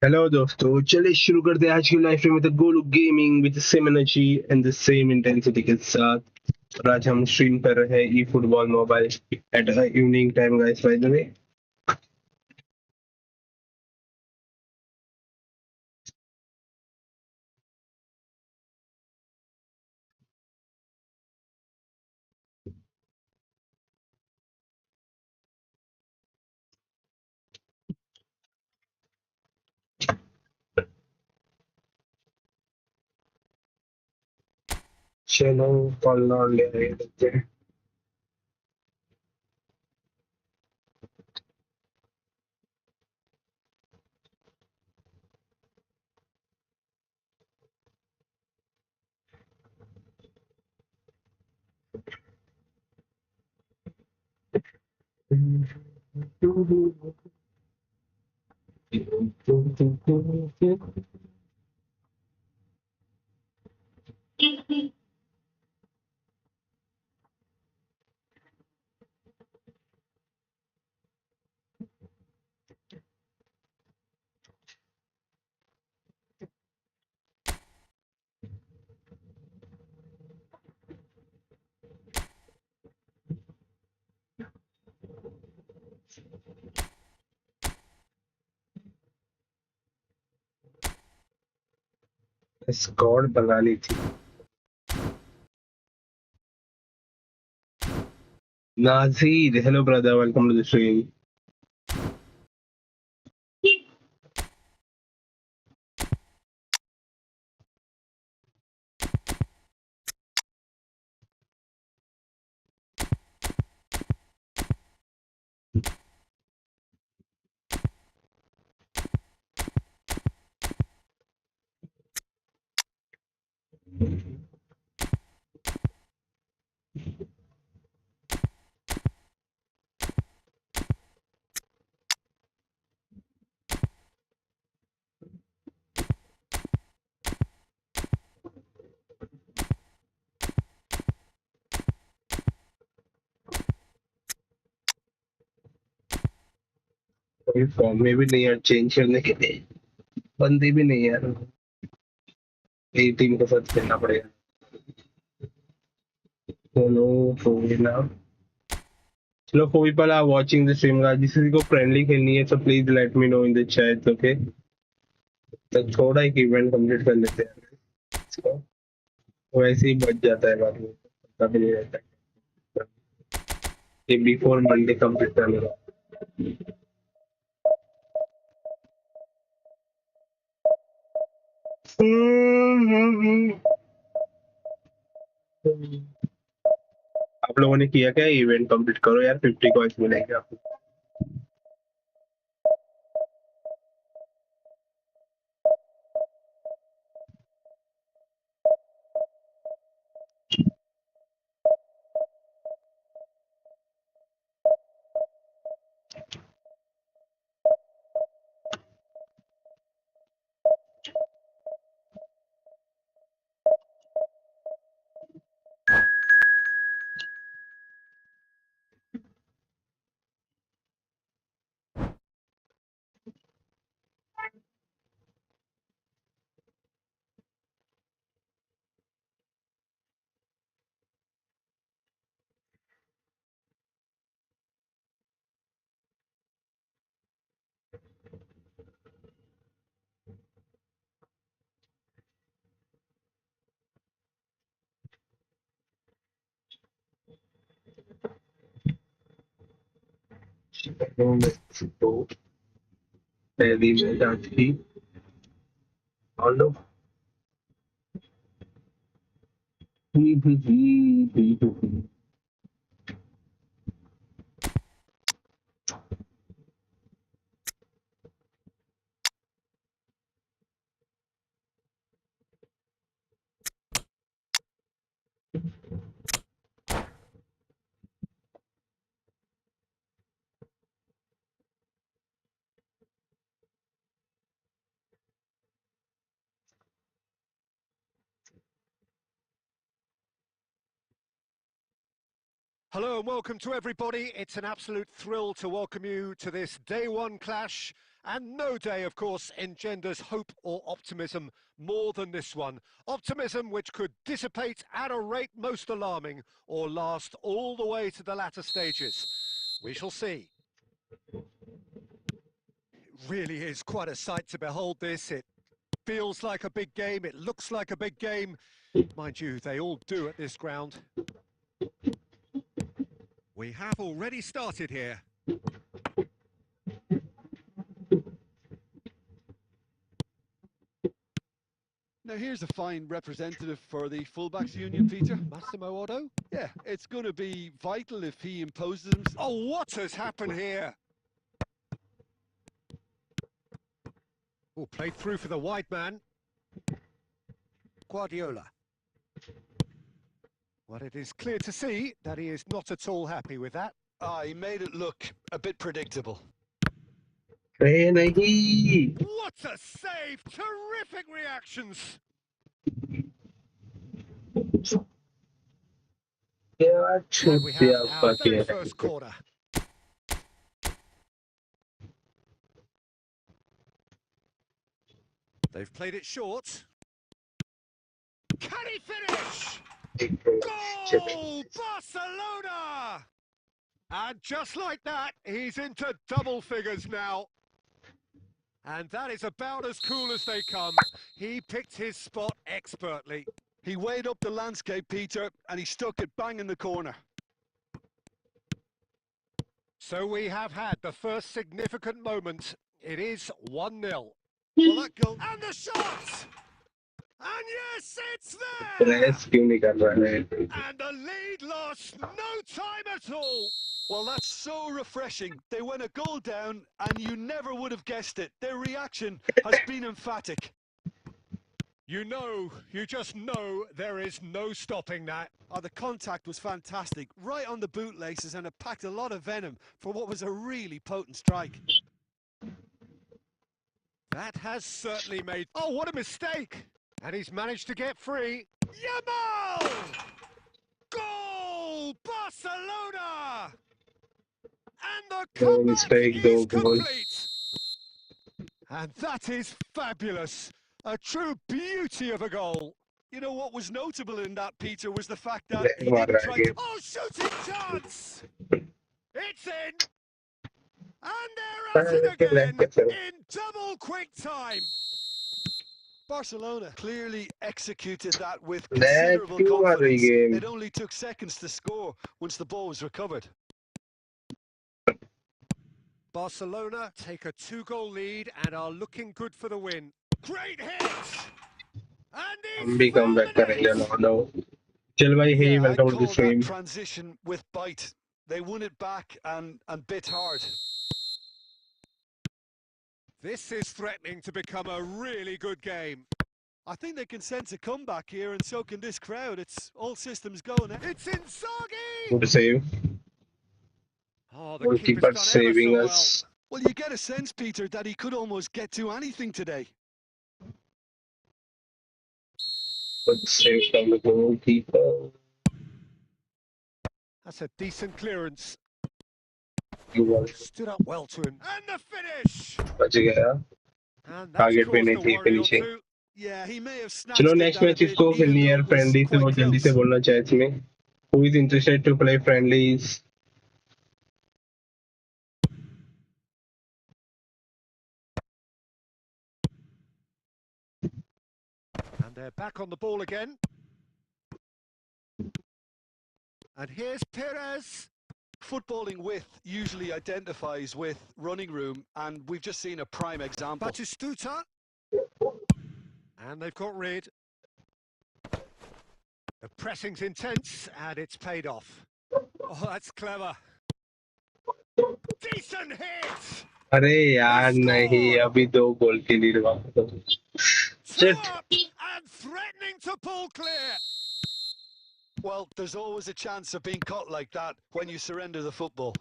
Hello दोस्तों, चलिए शुरू करते हैं आज की live stream with Golu gaming with same energy and the same intensity के साथ। और आज हम स्ट्रीम कर रहे हैं E football mobile at evening time guys, by the way. चलो कॉल लॉन्ग ले रहे हैं। स्क्वाड बनानी थी। Nazir, hello brother, welcome to the stream. Form में भी नहीं यार, चेंज करने के लिए बंदे भी नहीं यार। एक टीम के साथ खेलना पड़ेगा। चलो फोवी ना, चलो फोवी पर आप वाचिंग द स्ट्रीम का, किसी को फ्रेंडली खेलनी है तो please let me know in the chat, okay. तो थोड़ा एक इवेंट कंप्लीट कर लेते हैं इसको। वैसे ही बच जाता है बाद में, पता भी नहीं रहता है। ये बिफोर मंडे कंप्लीट कर लेगा। आप लोगों ने किया क्या? इवेंट कंप्लीट करो यार, 50 कॉइंस मिलेंगे आपको। तो पहली मैच आज की alloy. Hello and welcome to everybody. It's an absolute thrill to welcome you to this day one clash And no day, of course, engenders hope or optimism more than this one. Optimism which could dissipate at a rate most alarming or last all the way to the latter stages. We shall see. It really is quite a sight to behold this. It feels like a big game. It looks like a big game. Mind you, they all do at this ground. We have already started here. Now here's a fine representative for the fullbacks union, Peter. Massimo Otto? Yeah, it's going to be vital if he imposes himself. Oh, what has happened here? Oh, played through for the wide man. Guardiola. Well, it is clear to see that he is not at all happy with that. He made it look a bit predictable. Nahi. What a save! Terrific reactions! And we have our very first corner. They've played it short. Can he finish? Goal! Barcelona! And just like that, he's into double figures now. And that is about as cool as they come. He picked his spot expertly. He weighed up the landscape, Peter, and he stuck it bang in the corner. So we have had the first significant moment. It is 1-0. Well, that goal... And the shot! And yes, it's there! And the lead lost no time at all. Well, that's so refreshing. They went a goal down, and you never would have guessed it. Their reaction has been emphatic. You just know there is no stopping that. Oh, the contact was fantastic, right on the bootlaces, and it packed a lot of venom for what was a really potent strike. That has certainly made... Oh, what a mistake! And he's managed to get free. Yamal! Goal! Barcelona! And the comeback is complete! And that is fabulous. A true beauty of a goal. You know what was notable in that, Peter, was the fact that he didn't try to... Oh, shooting chance! It's in! And they're at it again in double quick time. Barcelona clearly executed that with considerable confidence. It only took seconds to score once the ball was recovered. Barcelona take a 2-goal lead and are looking good for the win. Great hit! And he's come back no. Hey, welcome to the stream. Transition with bite. They won it back and bit hard. This is threatening to become a really good game. I think they can sense a comeback here, and so can this crowd. It's all systems go now. It's Inzaghi! Good save. Oh, the keeper's saving us. Well, you get a sense, Peter, that he could almost get to anything today. Good save from the goalkeeper. That's a decent clearance. Stood up well to him. And the finish! And target पे नहीं थी finishing. Yeah, he may have snapped. चलो next match इसको खेलनी है friendly से बहुत जल्दी से बोलना चाहिए इसमें. Who is interested to play friendlies? And they're back on the ball again. And here's Perez. Footballing width usually identifies with running room, and we've just seen a prime example. Batistuta. And they've got rid. The pressing's intense, and it's paid off. Oh, that's clever. Decent hit! अरे यार नहीं अभी 2 गोल के lead and threatening to pull clear. Well, there's always a chance of being caught like that when you surrender the football.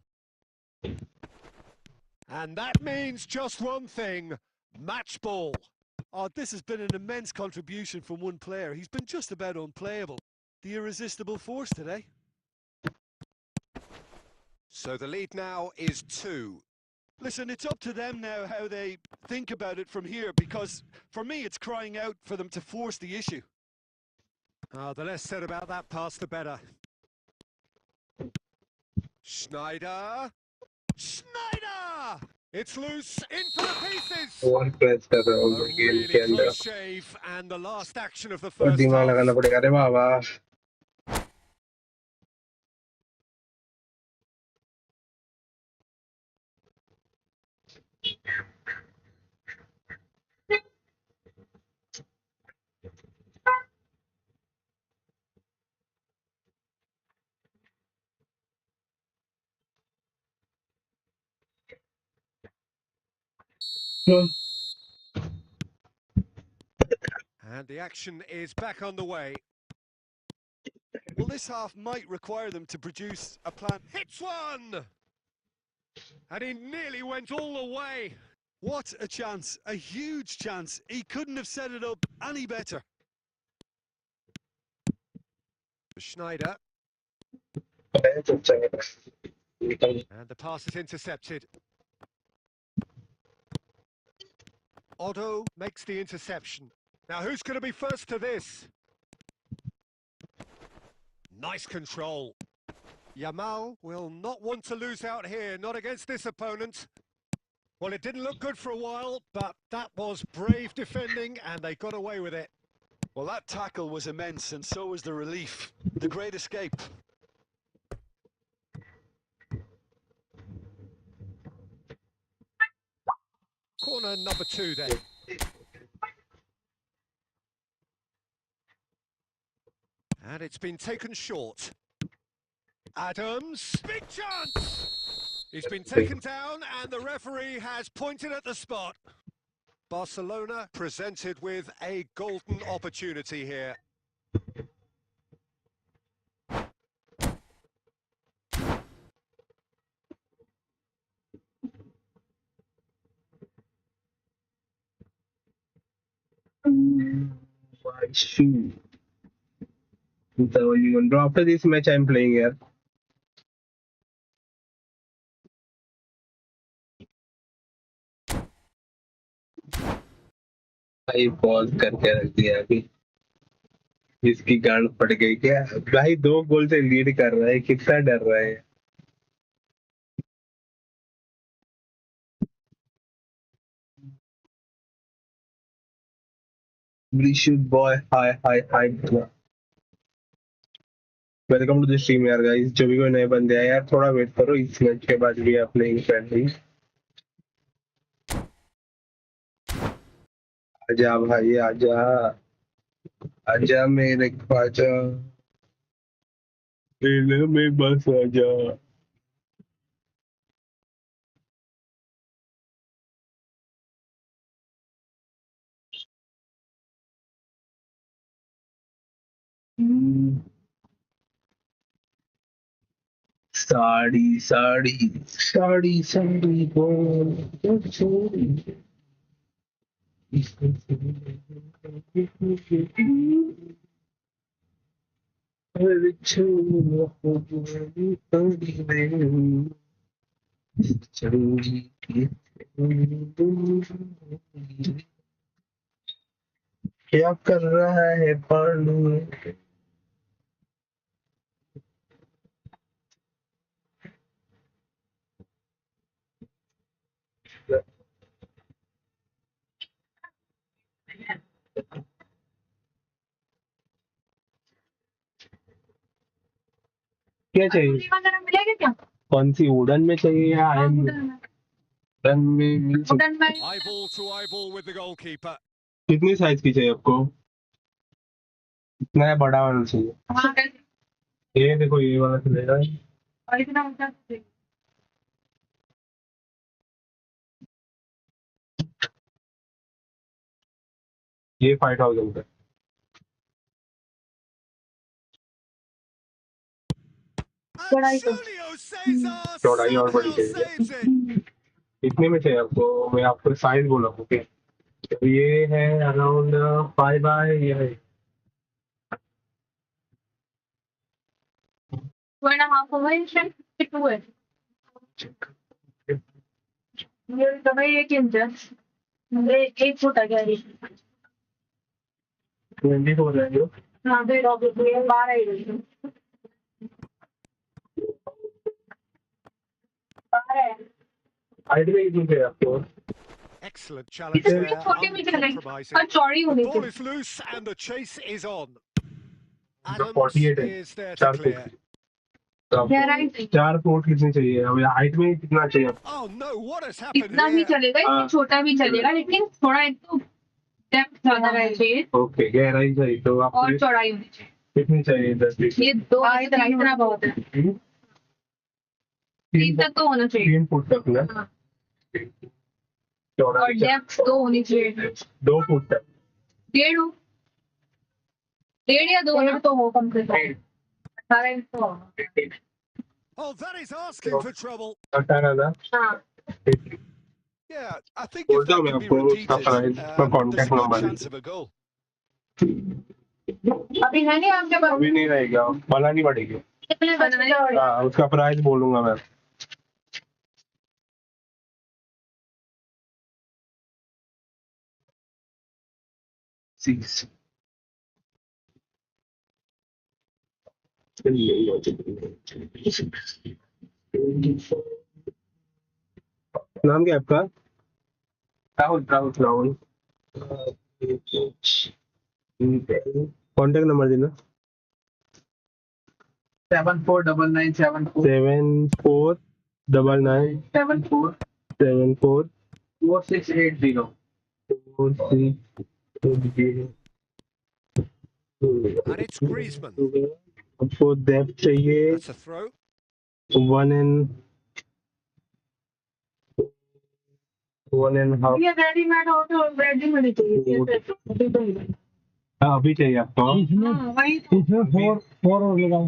And that means just one thing, match ball. Oh, this has been an immense contribution from one player. He's been just about unplayable. The irresistible force today. So the lead now is 2. Listen, it's up to them now how they think about it from here, because for me it's crying out for them to force the issue. The less said about that pass, the better. Schneider! Schneider! It's loose, in for the pieces! Over press कर रहा हूँ A game really के अंदर close shave, and the last action of the और first दिमाग half. लगाना पड़ेगा रे बाबा And the action is back on the way. Well, this half might require them to produce a plan. Hits one! And he nearly went all the way. What a chance, a huge chance. He couldn't have set it up any better. Schneider. निकल And the pass is intercepted. Otto makes the interception. Now who's going to be first to this? Nice control. Yamal will not want to lose out here, not against this opponent. Well, it didn't look good for a while, but that was brave defending and they got away with it. Well, that tackle was immense, and so was the relief. The great escape. Corner number 2 then. And it's been taken short. Adams, big chance! He's been taken down and the referee has pointed at the spot. Barcelona presented with a golden opportunity here. my shoe so you know, after this match I'm playing here भाई pause करके रख दिया अभी इसकी गांड फट गई क्या भाई 2 गोल से लीड कर रहा है कितना डर रहा है British boy hi welcome to the stream यार गाइस जो भी कोई नए बंदे आए यार थोड़ा वेट करो इस मैच के बाद भी आप प्लेइंग फ्रेंडली आजा भाई आजा आजा मेरे ख्वाजा दिल में बस आजा साड़ी साड़ी साड़ी साड़ी बोल छोड़ी हर छोड़ी में चंगी क्या कर रहा है पांडु क्या चाहिए मिलेगा क्या कौन सी वुडन में चाहिए या आयरन वुडन में मिल सकती वुडन में Eyeball to eyeball with the goalkeeper. कितनी साइज की चाहिए आपको इतना बड़ा वाला चाहिए वहाँ कैसे ये देखो ये वाला चलेगा और इतना ऊंचा से ये 5000 का And चौड़ाई तो Julio Cesar चौड़ाई और बड़ी somehow चाहिए saves it. इतने में चाहिए आपको मैं आपको साइज बोला ओके तो ये है अराउंड 5 बाय ये है 2.5 over inch है 2 है ये तो भाई 1 इंच है, 1 फुट है गहरी। 24 है जो। हाँ फिर ऑब्वियसली 12 ही है। 12 है। हाइट में कितनी चाहिए आपको? Excellent challenge इसमें there, छोटी भी चलेगी uncompromising. और चौड़ी The होनी ball चाहिए। is loose and the chase is on. तो Adams 48 है, is there to 4 clear. Foot. तो आपको गहराई 4 फुट कितनी चाहिए? अब हाइट में कितना चाहिए आपको? Oh no, what has happened इतना भी here? चलेगा, इससे छोटा भी चलेगा, लेकिन थोड़ा एक तो डेप्थ ज्यादा रहना चाहिए ओके, गहराई चाहिए तो आपको और चौड़ाई होनी चाहिए। कितनी चाहिए? 10 ये 2 इतना बहुत है। 3 तक तो होना चाहिए। 3 फुट तक ना? हाँ। और चौड़ाई डेप्थ तो होनी चाहिए 2 फुट तक। 1.5 हो, 1.5 या 2 तो हो कम से कम। 18 इंच तो होगा। Oh, that is asking for trouble. 18 ना? हाँ। Yeah, I think बोल if जाओ that मैं can be आपको उसका repeated, प्राइस का there's a contact good number. chance of a goal. अभी है नहीं आपके पास? अभी नहीं रहेगा, बनानी पड़ेगी। कितने बनाने? हाँ, उसका प्राइस बोलूंगा मैं। 6 नाम क्या है आपका? राहुल। राहुल राहुल। कॉन्टैक्ट नंबर देना। 749974 7499 74 74 4680 4680। And it's Griezmann. आपको डेप्थ चाहिए That's a throw. 1.5। ये रेडीमेड हो तो रेडीमेड ही चाहिए। हाँ, अभी चाहिए आपको? हाँ, वही तो। इसमें 4 और लगाओ।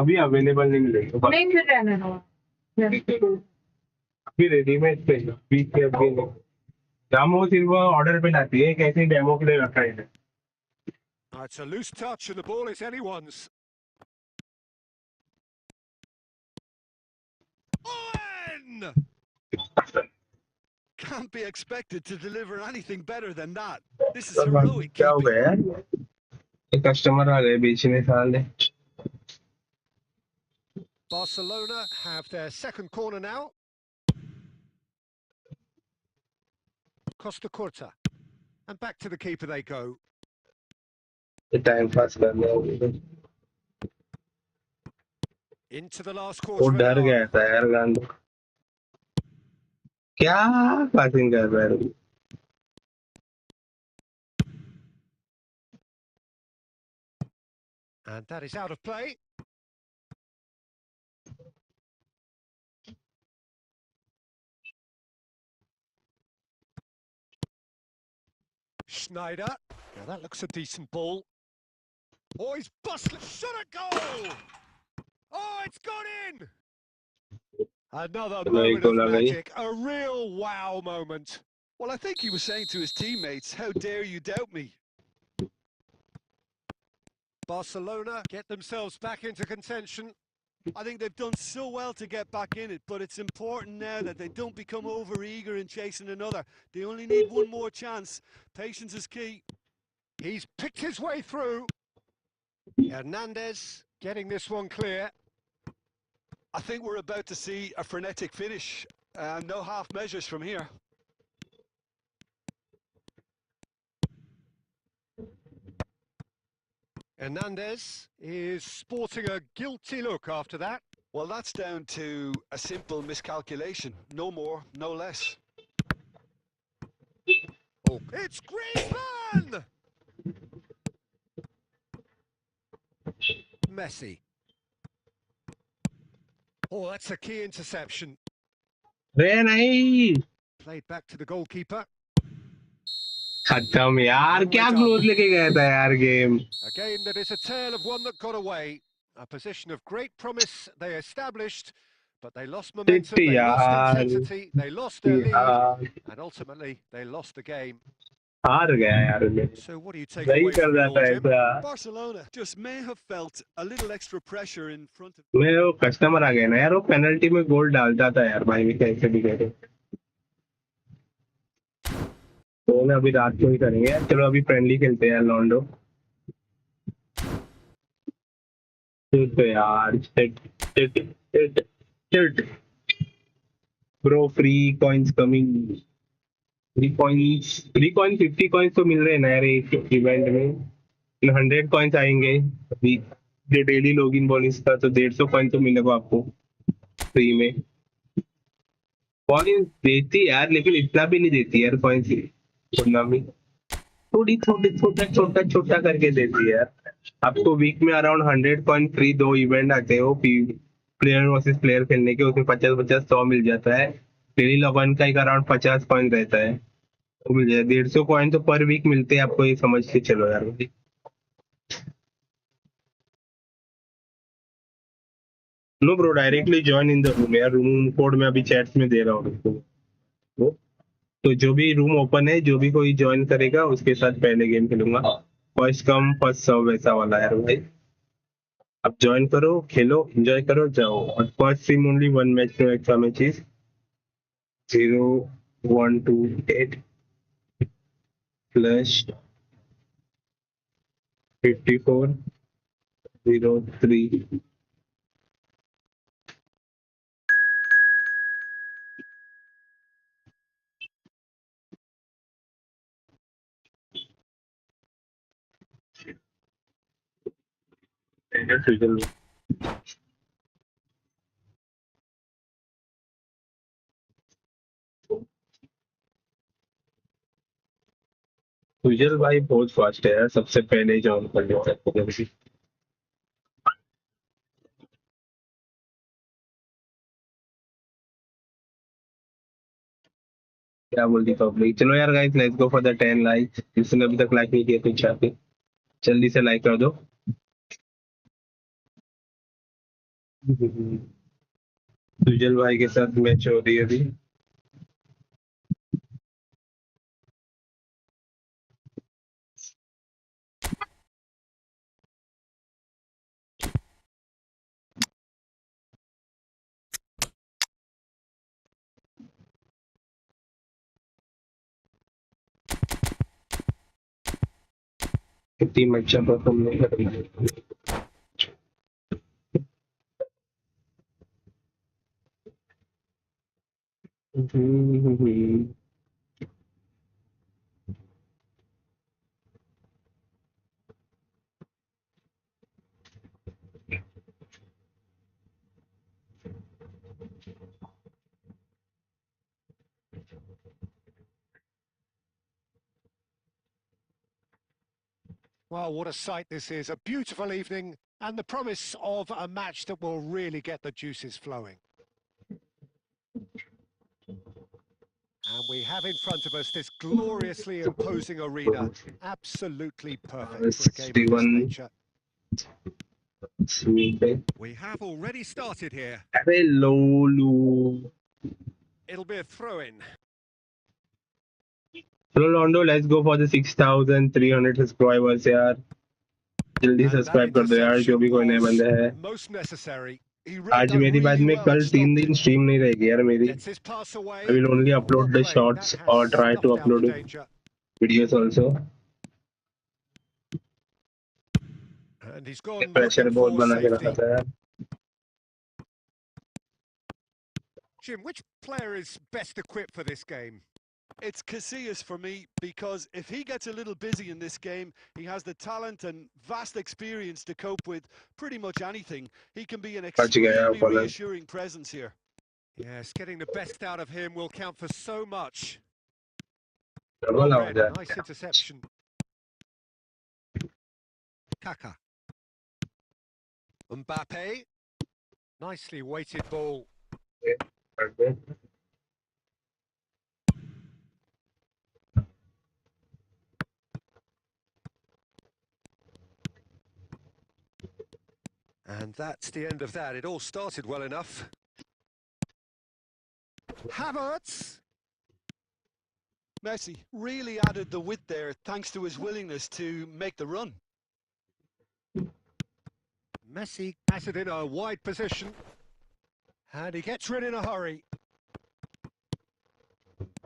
अभी अवेलेबल नहीं मिलेगा। नहीं फिर रहने दो। अभी रेडीमेड चाहिए, अभी नहीं। जामो सिर्फ ऑर्डर पे लाती है, कैसे डेमो के लिए रखा है। It's a loose touch and the ball is anyone's. Owen! Can't be expected to deliver anything better than that. This is heroic क्या हो keeping. गया यार? कस्टमर आ गए बेचने साले। Barcelona have their second corner now. Costa Curta. And back to the keeper they go. Time pass करना है। Into the last वो quarter of डर an गया hour. था यार गांधो। क्या पासिंग कर रहा है? And that is out of play. Schneider. Now that looks a decent ball. Oh, he's busted. Shot a goal! Oh, it's gone in! Another moment of magic. A real wow moment. Well, I think he was saying to his teammates, how dare you doubt me? Barcelona get themselves back into contention. I think they've done so well to get back in it, but it's important now that they don't become over-eager in chasing another. They only need one more chance. Patience is key. He's picked his way through. Hernandez getting this one clear. I think we're about to see a frenetic finish. No half measures from here. Hernandez is sporting a guilty look after that. Well, that's down to a simple miscalculation. No more, no less. Oh, it's Griezmann! Messi. Oh, that's a key interception. रे नहीं, Played back to the goalkeeper. खत्म यार। क्या close लेके गया था यार game. A game that is a tale of one that got away. A position of great promise they established, but they lost momentum, they lost intensity, they lost their lead, and ultimately they lost the game. हार गया यार मैं। So what do you take नहीं away कर from it रहा all, था Jim? ऐसा। Barcelona just may have felt a little extra pressure in front of. मैं वो कस्टमर आ गया ना यार, वो पेनल्टी में गोल डालता था यार भाई, भी कैसे भी करे। तो ना अभी रात को ही करेंगे यार, चलो अभी फ्रेंडली खेलते हैं यार लॉन्डो। तो यार shit shit shit shit bro, free coins coming. Free coin 50 coins तो मिल रहे हैं ना यार एक इवेंट में। 100 कॉइन्स आएंगे अभी, जो डेली लॉगिन बोनस का, तो 150 कॉइन तो मिलेगा आपको फ्री में। कॉइन्स देती यार, लेकिन इतना भी नहीं देती यार कॉइन्स, टूर्नामेंट में थोड़ी थोड़ी छोटा छोटा छोटा करके देती है यार। आपको वीक में अराउंड 100 कॉइन फ्री, 2 इवेंट आते हो प्लेयर वर्सेस प्लेयर खेलने के, उसमें 50-50-100 मिल जाता है। डेली लॉगिन का एक अराउंड 50 कॉइन रहता है, वो मिल जाए। 150 कॉइन तो पर वीक मिलते हैं आपको, ये समझ के चलो यार भाई। No bro, directly join in the room यार, रूम कोड में अभी चैट्स में दे रहा हूँ वो। तो जो भी रूम ओपन है, जो भी कोई ज्वाइन करेगा उसके साथ पहले गेम खेलूंगा। फर्स्ट कम फर्स्ट सर्व वैसा वाला यार भाई। अब ज्वाइन करो, खेलो, एंजॉय करो, जाओ। और first team only 1 match, no extra matches. 0128 plus 5403। Sujal भाई बहुत फास्ट है यार, सबसे पहले ज्वाइन कर लेता है कभी भी। क्या बोलती पब्लिक। चलो यार guys, let's go for the 10 like. जिसने अभी तक लाइक नहीं किया तो चाहते जल्दी से लाइक कर दो। सुजल भाई के साथ मैच हो रही है अभी। कितनी अच्छा परफॉर्म नहीं कर रही है। Well, what a sight this is. A beautiful evening and the promise of a match that will really get the juices flowing. And we have in front of us this gloriously imposing arena. Absolutely perfect for a game of this nature. We have already started here. अरे लोलू। It'll be a throw-in. चलो लॉन्डो, let's go for the 6300 subscribers यार। जल्दी And that subscribe कर दो यार, जो भी कोई नए बंदे हैं। most necessary. He read आज that मेरी बाद really में well कल and 3 stopped दिन it. स्ट्रीम नहीं रहेगी यार मेरी। Gets his pass away. I will only upload the Well played. shorts That has or try to snuffed out upload the danger. videos also. And he's gone pressure looking बहुत for बना के रखा safety. था यार। Jim, which player is best equipped for this game? It's Casillas for me, because if he gets a little busy in this game, he has the talent and vast experience to cope with pretty much anything. He can be an बच गया यार extremely caller. reassuring presence here. Yes, getting the best out of him will count for so much. Double Well आवाज read, आ nice interception. Kaka. Mbappe. Nicely weighted ball. रही। And that's the end of that. It all started well enough. Havertz. Messi really added the width there thanks to his willingness to make the run. Messi has it in a wide position. And he gets rid in a hurry.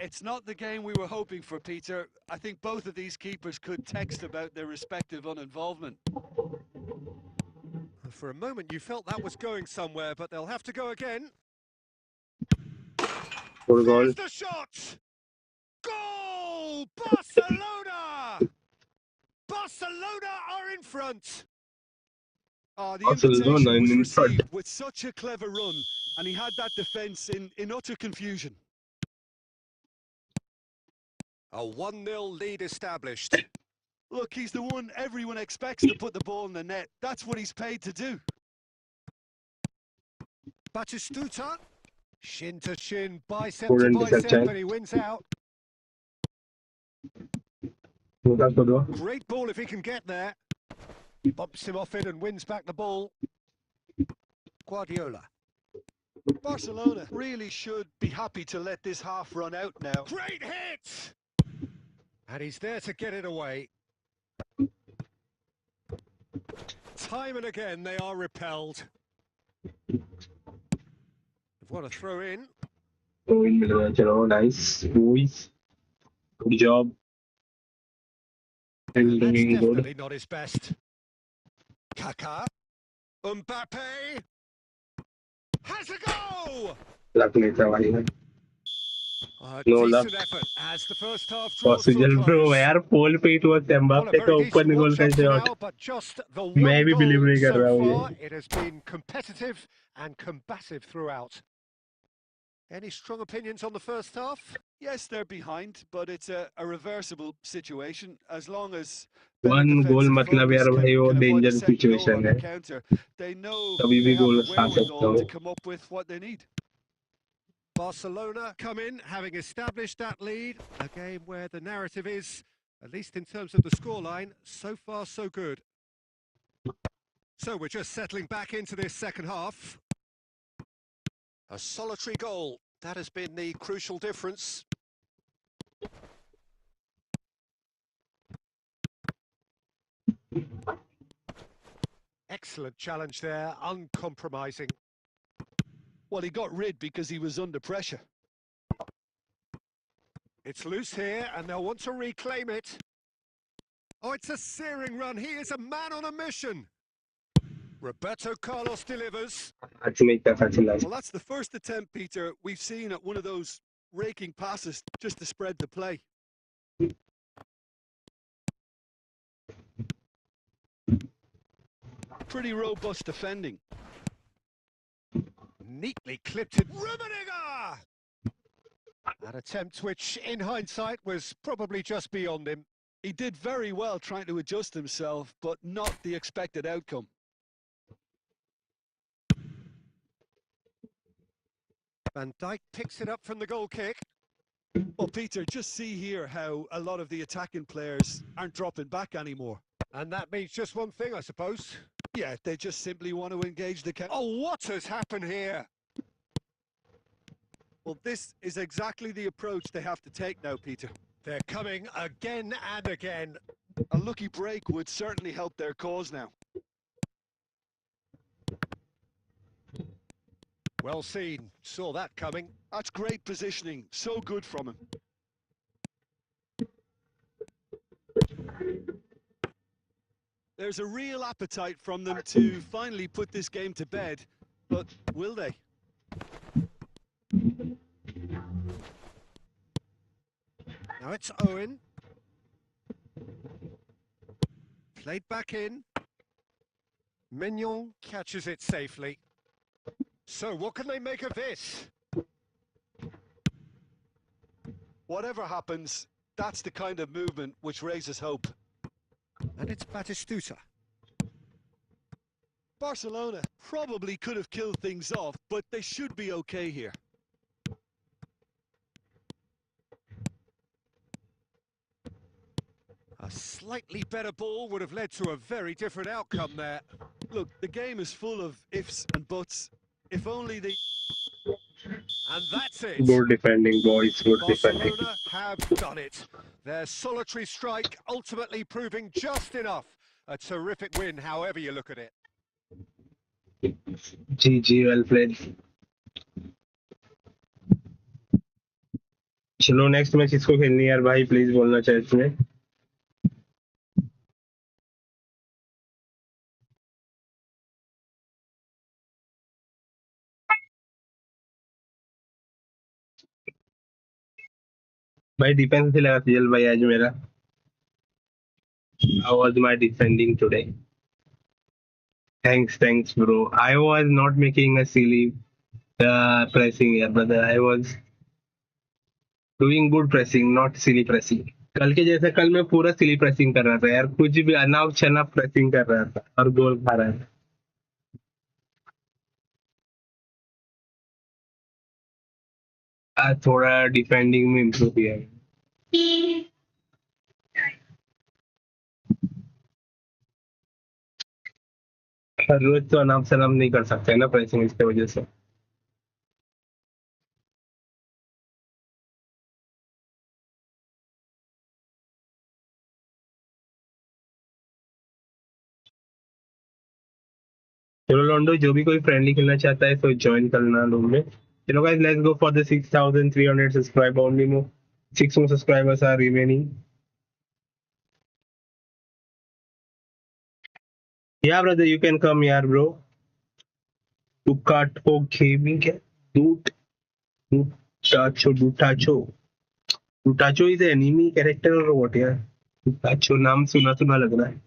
It's not the game we were hoping for, Peter. I think both of these keepers could text about their respective uninvolvement. For a moment you felt that was going somewhere, but they'll have to go again. Good goal. There's the shot! Goal! Barcelona! Barcelona are in front. The Barcelona invitation was in front. received with such a clever run, and he had that defence in utter confusion. A 1-0 lead established. Look, he's the one everyone expects to put the ball in the net. That's what he's paid to do. Batistuta, shin to shin, bicep Good to intercept, bicep, Chan. and he wins out. Good. Great ball if he can get there. Bumps him off it and wins back the ball. Guardiola. Barcelona really should be happy to let this half run out now. Great hit! And he's there to get it away. Time and again they are repelled. They've got a throw in. Nice. Boys. Good job. And And that's doing good. definitely not his best. Kaká. Mbappe. Has a go! Luck नहीं था भाई. A No decent luck. effort as the first half draws to a Possible bro close. यार पोल पे it was Well, a Mbappe का very ऊपर decent निकल watch का up to shot. now, but just the मैं one भी believe goal नहीं कर रहा so हूँ far. ये. It has been competitive and combative throughout. Any strong opinions on the first half? Yes, they're behind, but it's a reversible situation. As long as One goal मतलब यार भाई वो danger situation है. counter, they know कभी they भी have goal the खा सकते wherewithal हो. to come up with what they need. Barcelona come in, having established that lead. A game where the narrative is, at least in terms of the scoreline, so far so good. So we're just settling back into this second half. A solitary goal. That has been the crucial difference. Excellent challenge there, uncompromising. Well, he got rid because he was under pressure. It's loose here, and they'll want to reclaim it. Oh, it's a searing run. He is a man on a mission. Roberto Carlos delivers. आज में क्या था चिल्ला. Well, that's the first attempt, Peter, we've seen at one of those raking passes just to spread the play. Pretty robust defending. Neatly clipped it. Rummenigge! An attempt which, in hindsight, was probably just beyond him. He did very well trying to adjust himself, but not the expected outcome. Van Dijk picks it up from the goal kick. Well, Peter, just see here how a lot of the attacking players aren't dropping back anymore. And that means just one thing, I suppose. Yeah, they just simply want to engage the counter. Oh, what has happened here? Well, this is exactly the approach they have to take now, Peter. They're coming again and again. A lucky break would certainly help their cause now. Well seen. Saw that coming. That's great positioning. So good from him. There's a real appetite from them to finally put this game to bed, but will they? Now it's Owen. Played back in. Mignon catches it safely. So what can they make of this? Whatever happens, that's the kind of movement which raises hope. And it's Batistuta. Barcelona probably could have killed things off, but they should be okay here. A slightly better ball would have led to a very different outcome there. Look, the game is full of ifs and buts. If only they... And that's it. Good defending, boys. Good defending. Barcelona have done it. Their solitary strike ultimately proving just enough. A terrific win, however you look at it. GG, well played. चलो next match इसको खेलनी है यार भाई, please बोलना चाहिए इसमें. भाई डिफेंस से लगा सीजल भाई आज मेरा. How was my defending today? Thanks, bro. I was not making a silly pressing here, but I was doing good pressing, not silly pressing. कल के जैसा कल मैं पूरा सिली प्रेसिंग कर रहा था यार, कुछ भी अनाप शनाप प्रेसिंग कर रहा था और गोल खा रहा था. आज थोड़ा डिफेंडिंग में इम्प्रूव किया है. हर रोज तो अनाप शनाप नहीं कर सकते ना प्रेसिंग, इसकी वजह से. चलो लोंडो, जो भी कोई फ्रेंडली खेलना चाहता है तो ज्वाइन करना रूम में. चलो guys, let's go for the 6300 subscriber. Only more 6 more subscribers are remaining. Yeah brother, you can come here bro. Ducato gaming, Dutacho is an enemy character or what यार? Dutacho नाम सुना सुना लग रहा है.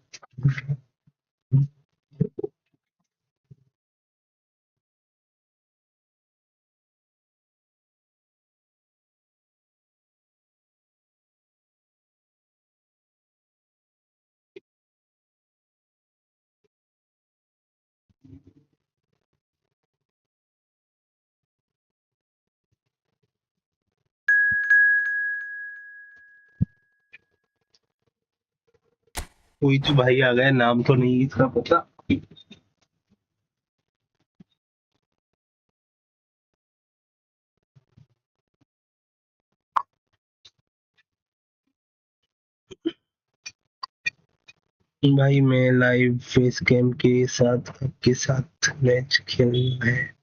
कोई तो भाई आ गया, नाम तो नहीं इसका पता. भाई मैं लाइव फेस कैम के साथ मैच खेलना है.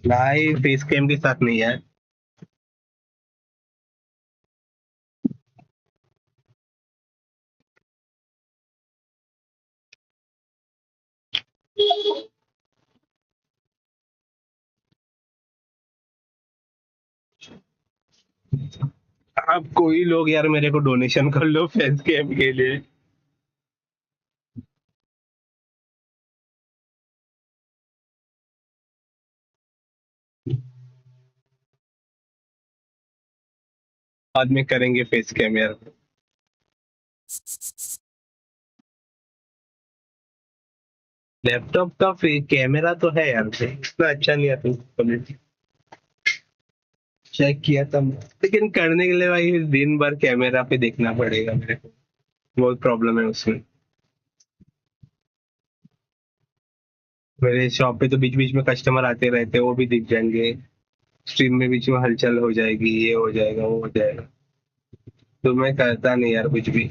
लाइव फेस कैम के साथ नहीं यार. आप कोई लोग यार मेरे को डोनेशन कर लो फेस कैम के लिए. बाद में करेंगे फेस कैम यार. लैपटॉप का कैमरा तो है यार, इतना अच्छा नहीं आता क्वालिटी. चेक किया था, लेकिन करने के लिए भाई दिन भर कैमरा पे देखना पड़ेगा मेरे को. बहुत प्रॉब्लम है उसमें. मेरे शॉप पे तो बीच बीच में कस्टमर आते रहते हैं, वो भी दिख जाएंगे. स्ट्रीम में बीच में हलचल हो जाएगी, ये हो जाएगा वो हो जाएगा, तो मैं करता नहीं यार कुछ भी.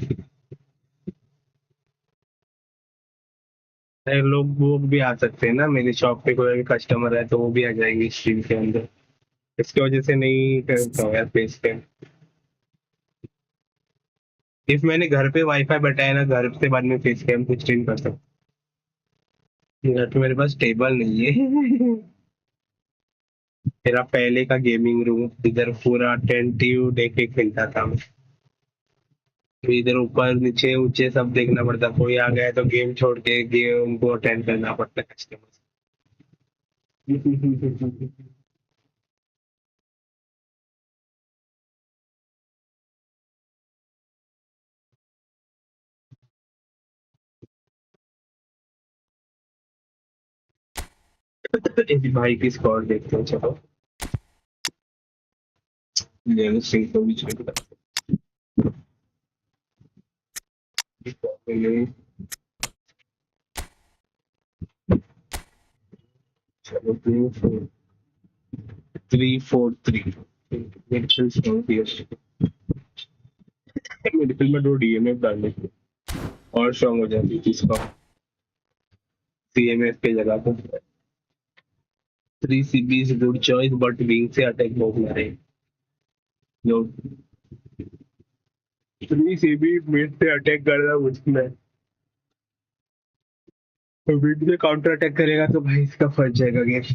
लोग वो भी आ सकते हैं ना मेरी शॉप पे, कोई भी कस्टमर है तो वो भी आ जाएंगे स्ट्रीम के अंदर. इसकी वजह से नहीं करता हूँ यार फेस कैम. इफ मैंने घर पे वाईफाई बैठाया ना, घर से बाद में फेस कैम को स्ट्रीम कर सकता. घर पे मेरे पास टेबल नहीं है. मेरा पहले का गेमिंग रूम इधर पूरा अटेंटिव देख के खेलता था मैं. तो इधर ऊपर नीचे ऊंचे सब देखना पड़ता. कोई आ गया तो गेम छोड़ के गेम को अटेंड करना पड़ता कस्टमर. इस भाई की स्कोर देखते हैं. चलो सिंह को बीच में बता. चलो 3-4-3. Midfield strong PSG. मिडफील्ड में 2 डीएमएफ डालने की और स्ट्रांग हो जाती है इसका सीएमएफ के जगह पर 3 CB is good choice but wing से अटैक बहुत मारे जो 3 CB मिड से अटैक करना मुश्किल है तो मिड से काउंटर अटैक करेगा तो भाई इसका फंस जाएगा गेम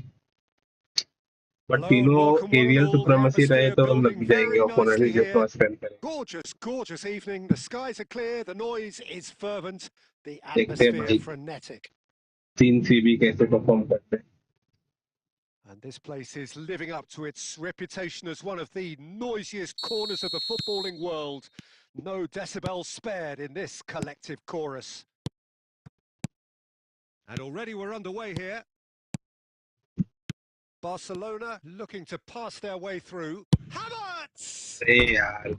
बट Hello and तीनों welcome one and aerial all. The supremacy रहे atmosphere तो building लग जाएंगे very ओपोनेंट nicely जो here. क्रॉस रन करे Gorgeous, gorgeous evening. The skies are clear, the noise is fervent, the देखते हैं atmosphere भाई frenetic. 3 CB कैसे परफॉर्म करते हैं And this place is living up to its reputation as one of the noisiest corners of the footballing world. No decibels spared in this collective chorus. And already we're underway here. Barcelona looking to pass their way through. Havertz! अरे यार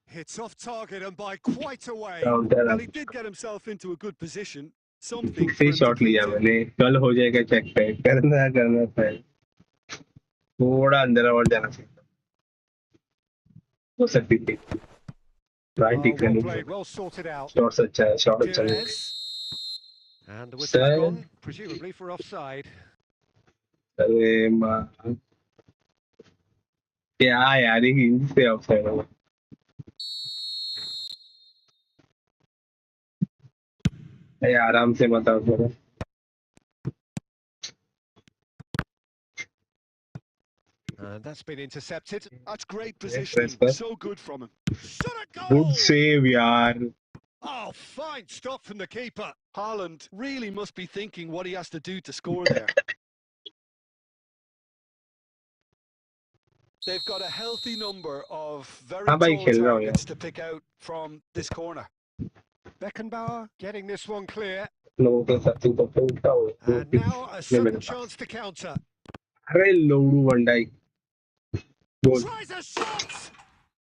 Hits off target and by quite a way. Counter Well, he did get himself into a good position. Something से for him to shot लिया cling to. मैंने कल हो जाएगा check पे करना है थोड़ा अंदर और जाना चाहिए हो सकती थी राइट ठीक Well है played, well sorted out. Shots अच्छा है शॉट अच्छा है Jimenez. And the whistle's Sir. gone, presumably for offside. अरे माँ क्या यार ये इंच से ऑफसाइड हो अरे आराम से बताओ थोड़ा And that's been intercepted. That's great press positioning. पर So good from him. Shot at good goal! Save यार Oh, fine stop from the keeper. Haaland really must be thinking what he has to do to score there. They've got a healthy number of very हाँ भाई tall खेल रहा हूँ यार targets to pick out from this corner. Beckenbauer getting this one clear. लोगों के साथ तो उठा हो And now a नहीं मेरे sudden pass chance to counter. अरे लोडू वंडाई गोल Tries a shot!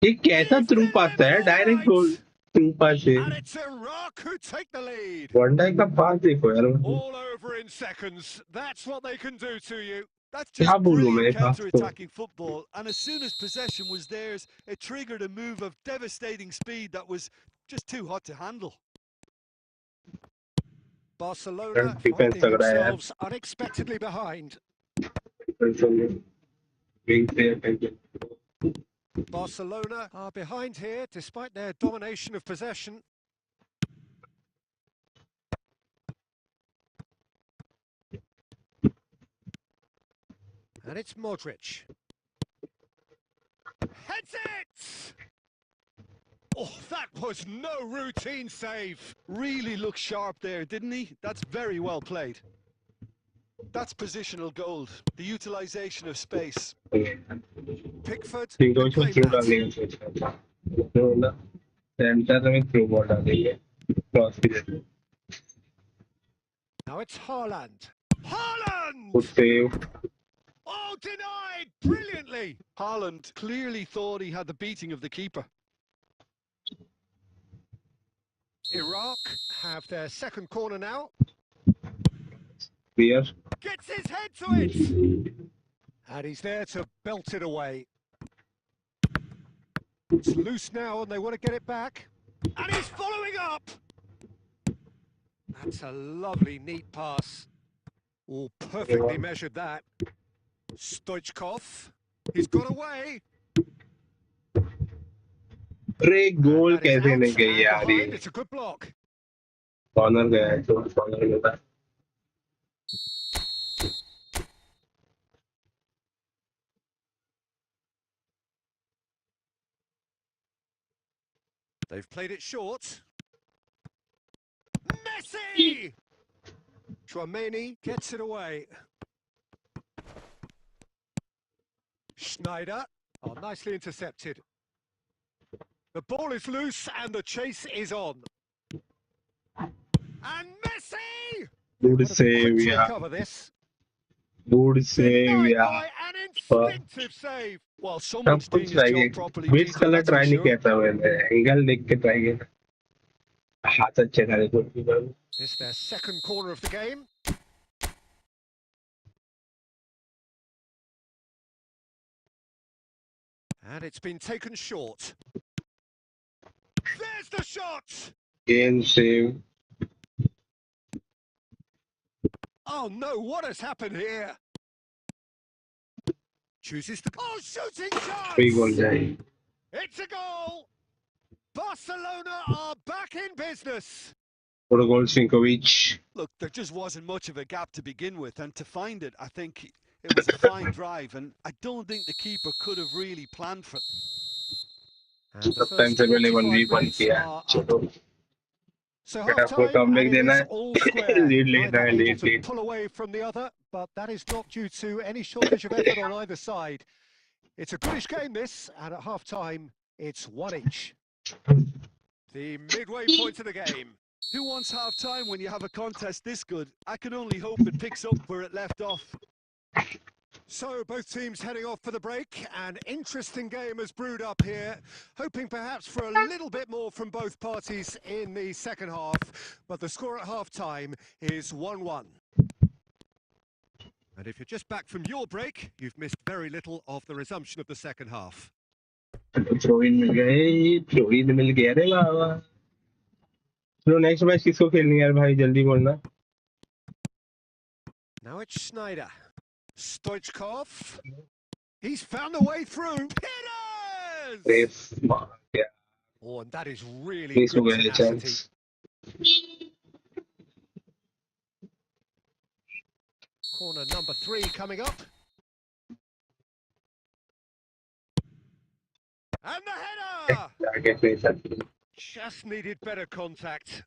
ये कैसा थ्रू पास है डायरेक्ट गोल थ्रू पास है And it's Iraq who take the lead. वंडाई का पास देखो यार All over in seconds. That's what they can do to you. That's क्या just बोलूं मैं brilliant पास को counter-attacking football, and as soon as possession was theirs, it triggered a move of devastating speed that was just too hot to handle. Barcelona defence finding तगड़ा है यार themselves unexpectedly behind. Wing से attack Barcelona are behind here despite their domination of possession. And it's Modric. Heads it! Oh, that was no routine save. Really looked sharp there, didn't he? That's very well played. That's positional gold, the utilisation of space. Pickford ठीक है can उसमें claim through that. डालने का सोच रहा था तो ना सेंटर में थ्रू बॉल डालेंगे क्रॉस की जगह Now it's Haaland. Haaland! Good save Oh, denied brilliantly. Haaland clearly thought he had the beating of the keeper. Iraq have their second corner now. Clear Gets his head to it. And he's there to belt it away. It's loose now and they want to get it back. And he's following up. That's a lovely, neat pass. Oh, perfectly measured that. Stoichkov. He's got away. अरे गोल That is कैसे out नहीं गई and यार behind. ये It's a good block. Corner गया है तो corner में था They've played it short. Messi! Chouameni gets it away. Schneider. Oh, nicely intercepted. The ball is loose and the chase is on. And Messi! Good Gotta be save quick to यार recover this. Good save Denied यार by an instinctive save. Well, सब someone's doing कुछ his try job किया properly, beach Peter, colour that's for try नहीं sure. किया था मैंने angle देख के ट्राई किया हाथ अच्छे था It's their second corner of the game. And it's been taken short. There's the shot! Again, save. Oh no, what has happened here? Chooses the... Oh, shooting 3 goal chance! jai. It's a goal! Barcelona are back in business! 4 goal Sinkovic. Look, there just wasn't much of a gap to begin with, and to find it, I think it was a fine drive, and I don't think the keeper could have really planned for it. And the Sometimes first available 45 1v1 minutes किया. are up. चलो. So आपको half-time, comeback and it देना is है. all square. Lead लेना Neither है, able lead, to lead. pull away from the other, but that is not due to any shortage of effort on either side. It's a goodish game, this, and at half-time, it's 1 each. The midway point of the game. Who wants half-time when you have a contest this good? I can only hope it picks up where it left off. So both teams heading off for the break. An interesting game has brewed up here, hoping perhaps for a little bit more from both parties in the second half, but the score at half-time is 1-1. And if you're just back from your break, you've missed very little of the resumption of the second half. Throw in मिल गए. Throw in मिल गया रे बाबा. चलो next match किसको खेलनी है यार भाई, जल्दी बोलना. Now it's Schneider. Stoichkov. He's found a way through. Pitters! Race मार गया. Oh, and that is really race हो good गया tenacity. Chance. Corner number 3 coming up. And the header! Target नहीं सकती. Just needed better contact.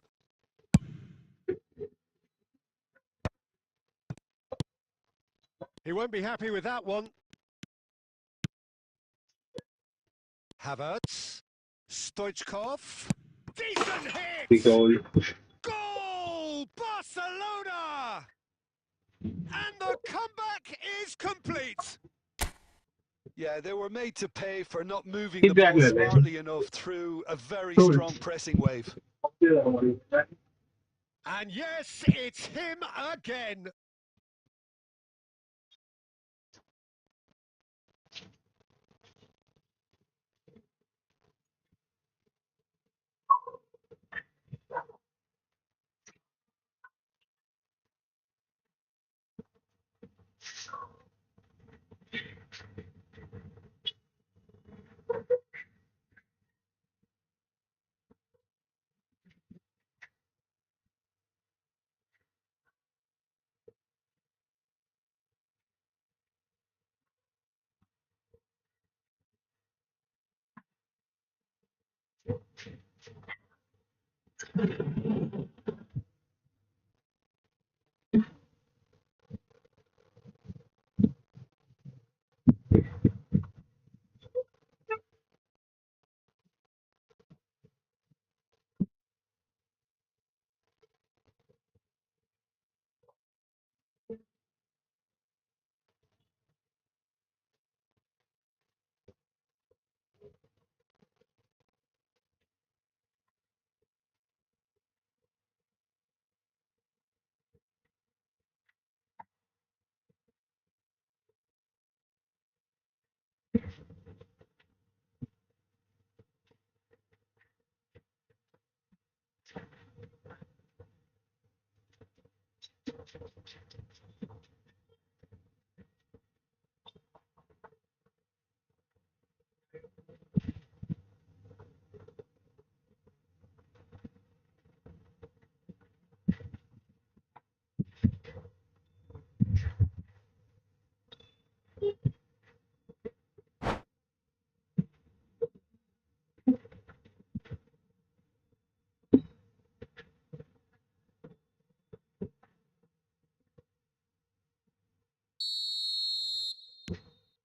He won't be happy with that one. Havertz. Stoichkov. Decent hit! 3 goal. Goal! Barcelona! And the comeback is complete. Yeah, they were made to pay for not moving Keep the that ball in there. smartly enough through a very Cool. strong pressing wave. And yes, it's him again.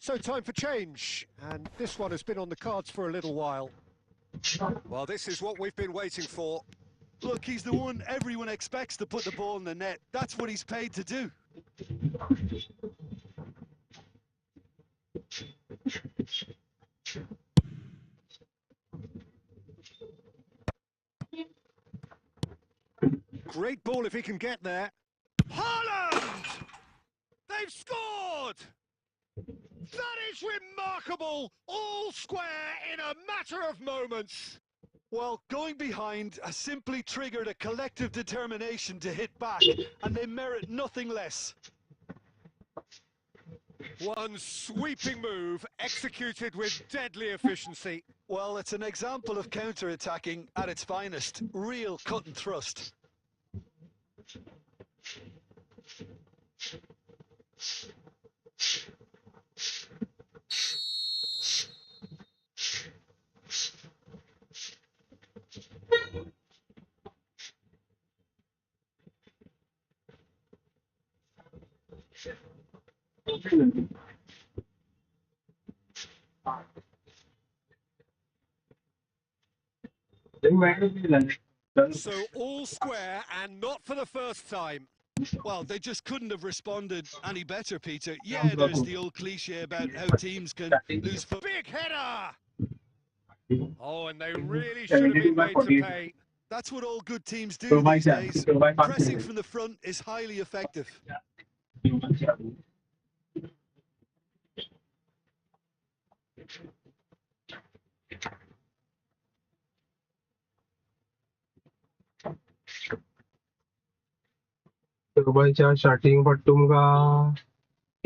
So time for change, and this one has been on the cards for a little while. Well, this is what we've been waiting for. Look, he's the one everyone expects to put the ball in the net. That's what he's paid to do. Great ball if he can get there. Haaland! They've scored! That is remarkable! Remarkable! All square in a matter of moments. Well, going behind has simply triggered a collective determination to hit back, and they merit nothing less. One sweeping move executed with deadly efficiency. Well, it's an example of counter-attacking at its finest. Real cut and thrust. So all square, and not for the first time. Well, they just couldn't have responded any better, Peter. Yeah, there's the old cliche about how teams can lose foot. Big header! Oh, and they really should have been made to pay. That's what all good teams do these days. Pressing from the front is highly effective. दुबईच्या starting पण तुमका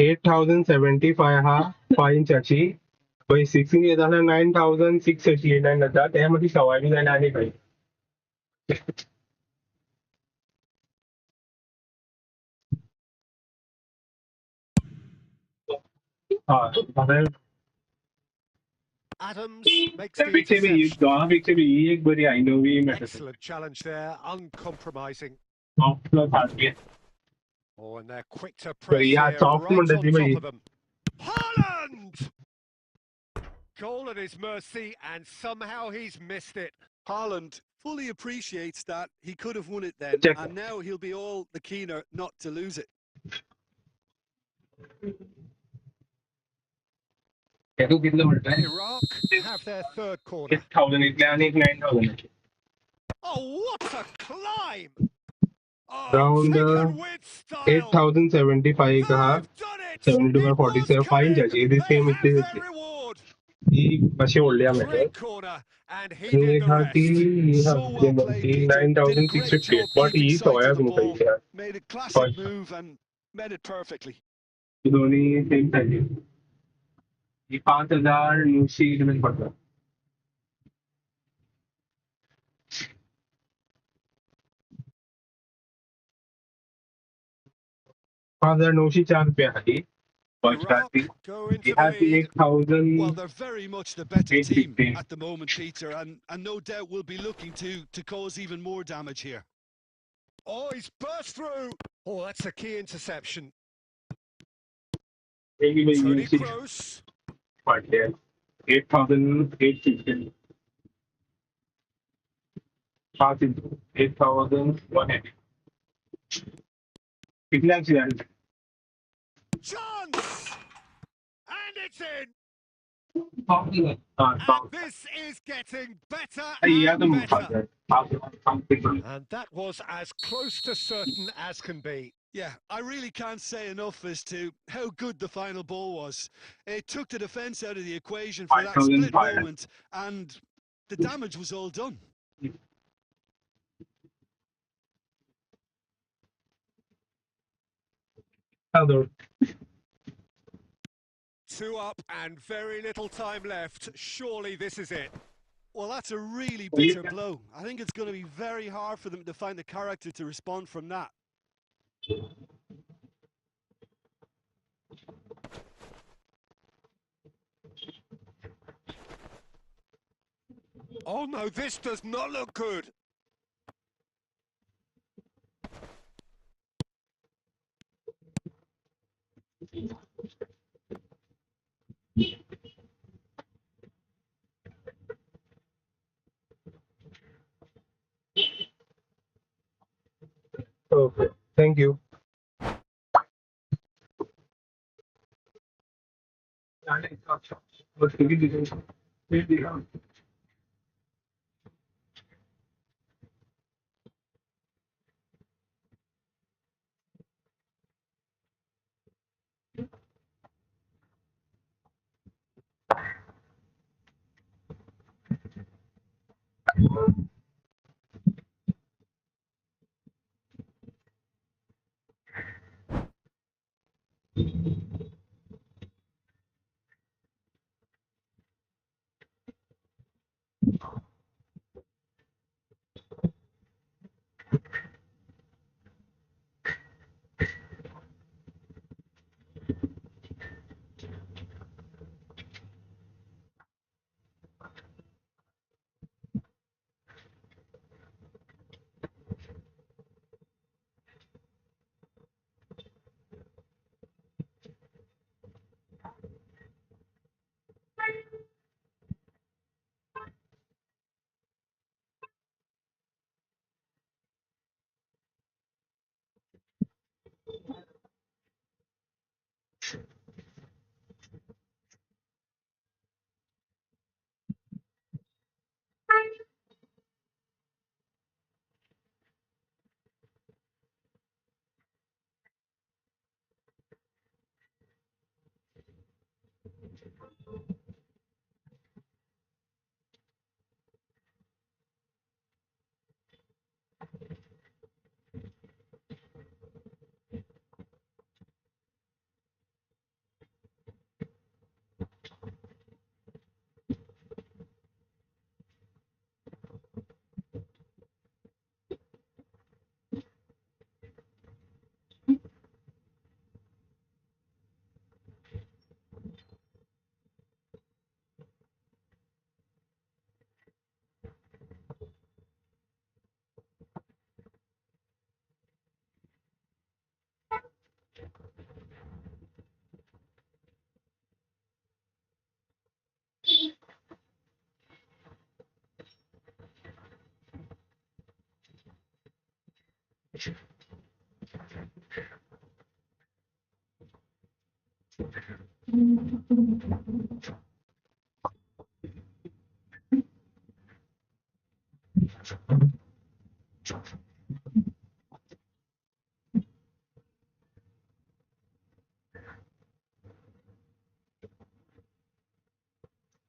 8075 हा 5 इंचाची पै 6 inch येताना 9689 जाता त्यामध्ये सवाय B जायला आणि काही हा Adams makes the त्यापेक्षा बी interception. दोघांपेक्षा बी ही एक बरी आहे नवी match Excellent challenge there, uncompromising. टॉपला सारखी Oh, and they're quick to press yeah, here, soft right म्हणतात on ती top by. of them. Haaland! Goal at his mercy, and somehow he's missed it. Haaland fully appreciates that. He could have won it then, Check. and now he'll be all the keener not to lose it. Iraq have their third corner. 8000 इथले आणि एक 9000 Oh, what a climb! Oh, Round, taken with style. 8075 का हा They've done it! 72 by It was 47 5 coming. इंचाची They same have इथे their reward. ही अशी ओढली आम्ही Great corner, and he आणि did एक the हा ती rest. So well played, Peter. Did a great 9650 job but keeping he sight सवय of the तुमका ball. इथे Made a classic Right. move and made it perfectly. दोन्ही same size ही 5900 मध्ये पडतात 5904 रुपये आहे first Iraq starting go he into the हा ती lead. 8000 Well, they're very much the better team 850. at the moment, Peter, and no doubt will be looking to cause even more damage here. Oh, he's burst through. Oh, that's a key interception. Tony Kroos. पडले 8850 5 into 8180 कितने accident Chance! And it's in. हाँ And this is getting better या and तुम better. And that was as close to certain as can be. Yeah, I really can't say enough as to how good the final ball was. It took the defence out of the equation for that split 5,500. moment, and the damage was all done. Two up and very little time left. Surely this is it. Well, that's a really bitter blow. I think it's going to be very hard for them to find the character to respond from that. Oh no, this does not look good. Okay, thank you.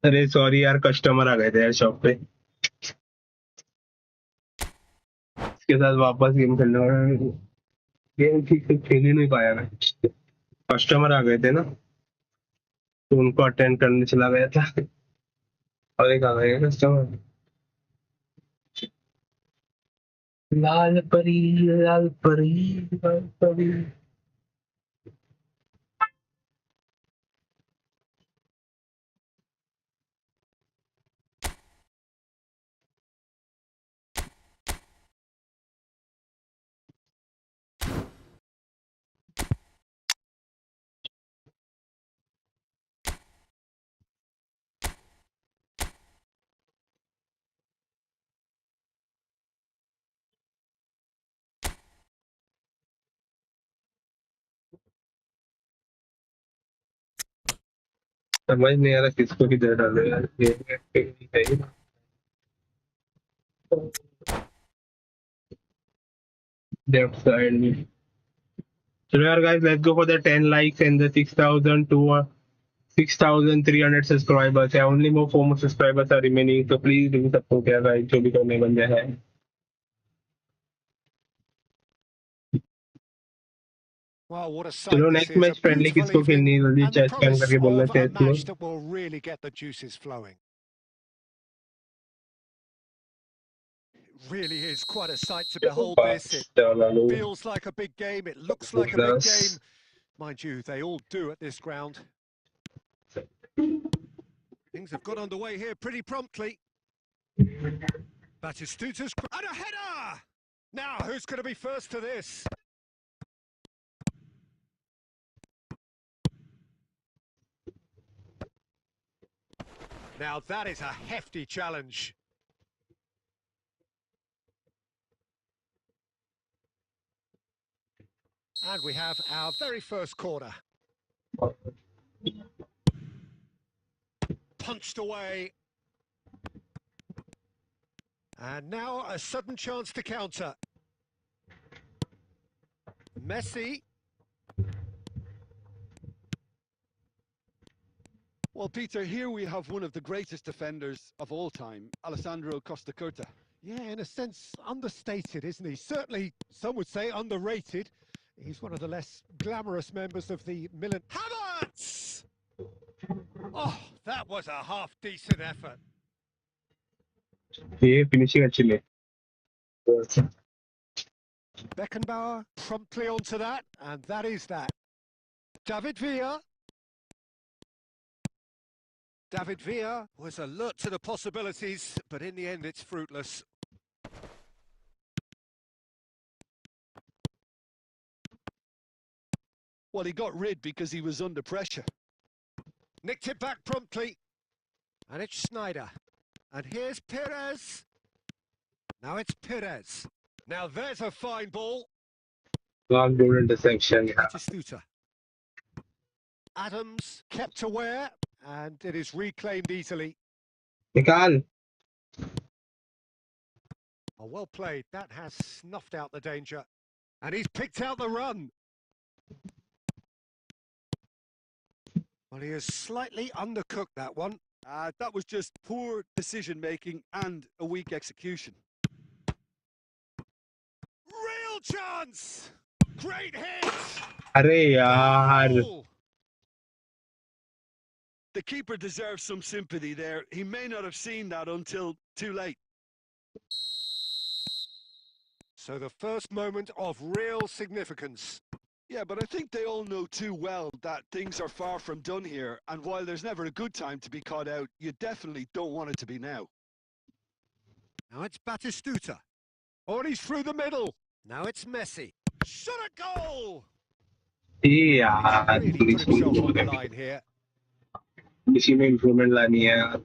अरे sorry यार, customer आ गए थे यार shop पे, इसके साथ वापस game खेलने, गेम ठीक से खेल ही नहीं पाया मैं। कस्टमर आ गए थे ना, तो उनको अटेंड करने चला गया था। और एक आ गए कस्टमर। लाल परी, लाल परी, लाल परी। समझ नहीं आ रहा किसको किधर डालो यार, ये लेफ्ट साइड में। चलो यार guys, let's go for the 10 likes and the 6,300 subscribers. Yeah, only more 4 more subscribers are remaining, so please do support यार guys, जो भी करने बंदे हैं। Well, what a चलो sight this next is. A match friendly beautiful किसको evening खेलनी है, जल्दी and the chat scan promise करके बोलना of a चैट में। match that will really get the juices flowing. It really is quite a sight to behold this. It feels like a big game. It looks like a big game. Mind you, they all do at this ground. Things have got underway here pretty promptly. Batistuta's and a header! Now, who's going to be first to this? Now, that is a hefty challenge. And we have our very first corner. Punched away. And now a sudden chance to counter. Messi. Well, Peter, here we have one of the greatest defenders of all time, Alessandro Costa Curta. Yeah, in a sense, understated, isn't he? Certainly, some would say underrated. He's one of the less glamorous members of the Milan. Havertz! Oh, that was a half-decent effort. ये finishing अच्छी ले। Beckenbauer promptly onto that, and that is that. David Villa. David Villa was alert to the possibilities, but in the end it's fruitless. Well, he got rid because he was under pressure. Nicked it back promptly. And it's Schneider. And here's Perez. Now it's Perez. Now there's a fine ball. Long goal intersection. Batistuta. Adams kept aware, and it is reclaimed easily. निकाल। Oh, well played. That has snuffed out the danger. And he's picked out the run. Well, he has slightly undercooked that one. That was just poor decision-making and a weak execution. Real chance! Great hit! अरे यार Goal! The keeper deserves some sympathy there. He may not have seen that until too late. So the first moment of real significance. Yeah, but I think they all know too well that things are far from done here, and while there's never a good time to be caught out, you definitely don't want it to be now. Now it's Batistuta. Oh, and he's through the middle. Now it's Messi. Shot a goal! ये He's यार really put himself on the line here. इसी में improvement लानी है यार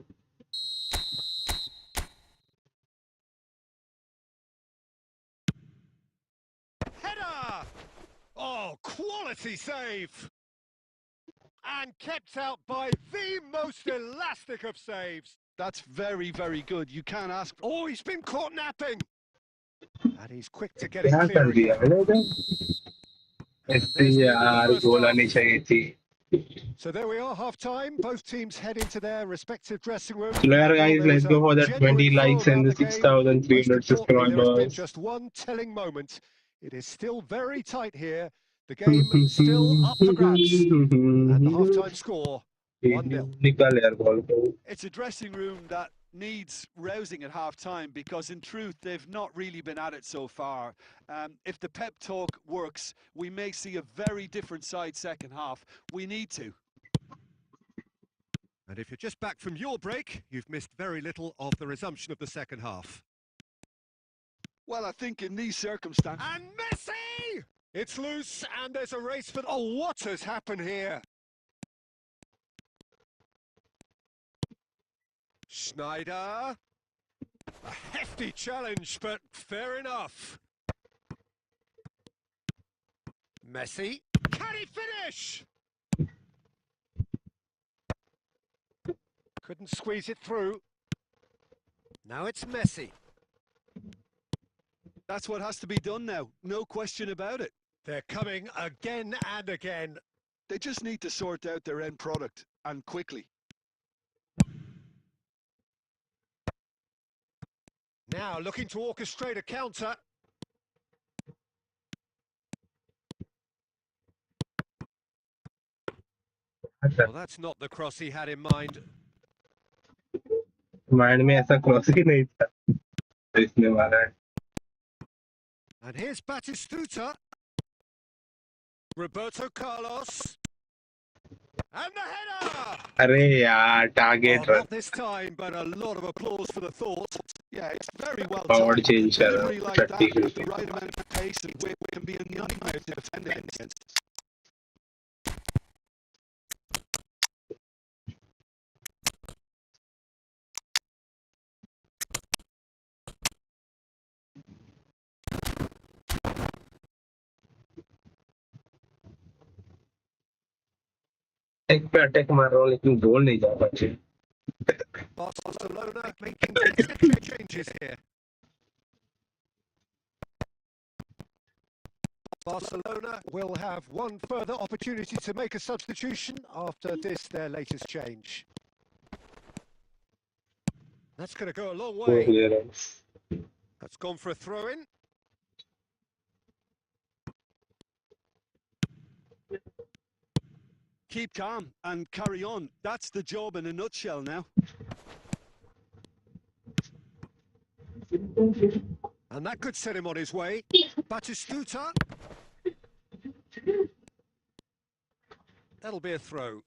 Header! Oh, quality save! And kept out by the most elastic of saves. That's very, very good. You can't ask. Oh, he's been caught napping. And he's quick to get it क्या clear कर दिया again. मैंने तो And ऐसे there's the end of यार the first goal half. आनी चाहिए थी So there we are, half-time. Both teams head into their respective dressing rooms. चलो यार guys, let's go for that 20 likes and the 6,300 There has been subscribers. just one telling moment. It is still very tight here. The game still up for grabs. And the half-time score, 1-0. निकल यार ball को It's a dressing room that needs rousing at half-time because in truth they've not really been at it so far. If the pep talk works, we may see a very different side second half. We need to. And if you're just back from your break, you've missed very little of the resumption of the second half. Well, I think in these circumstances... And Messi! It's loose and there's a race for... Oh, what has happened here? Schneider. A hefty challenge, but fair enough. Messi. Can he finish? Couldn't squeeze it through. Now it's Messi. That's what has to be done now. No question about it. They're coming again and again. They just need to sort out their end product, and quickly. Now looking to orchestrate a counter. Well, that's not the cross he had in mind. Mind में ऐसा cross ही नहीं था तो इसने मारा है And here's Batistuta. Roberto Carlos. And the header! अरे यार target Oh, not this time, but a lot of applause for the thought. Yeah, it's very well Forward timed. change, Delivery like that 30. with the right amount of pace and whip can be a nightmare to defend against. एक पे attack मार रहा हूँ लेकिन गोल नहीं जा पाते Barcelona making significant changes here. Barcelona will have one further opportunity to make a substitution after this, their latest change. That's going to go a long way. That's gone for a throw-in. Keep calm and carry on. That's the job in a nutshell now. And that could set him on his way. Batistuta. That'll be a throw.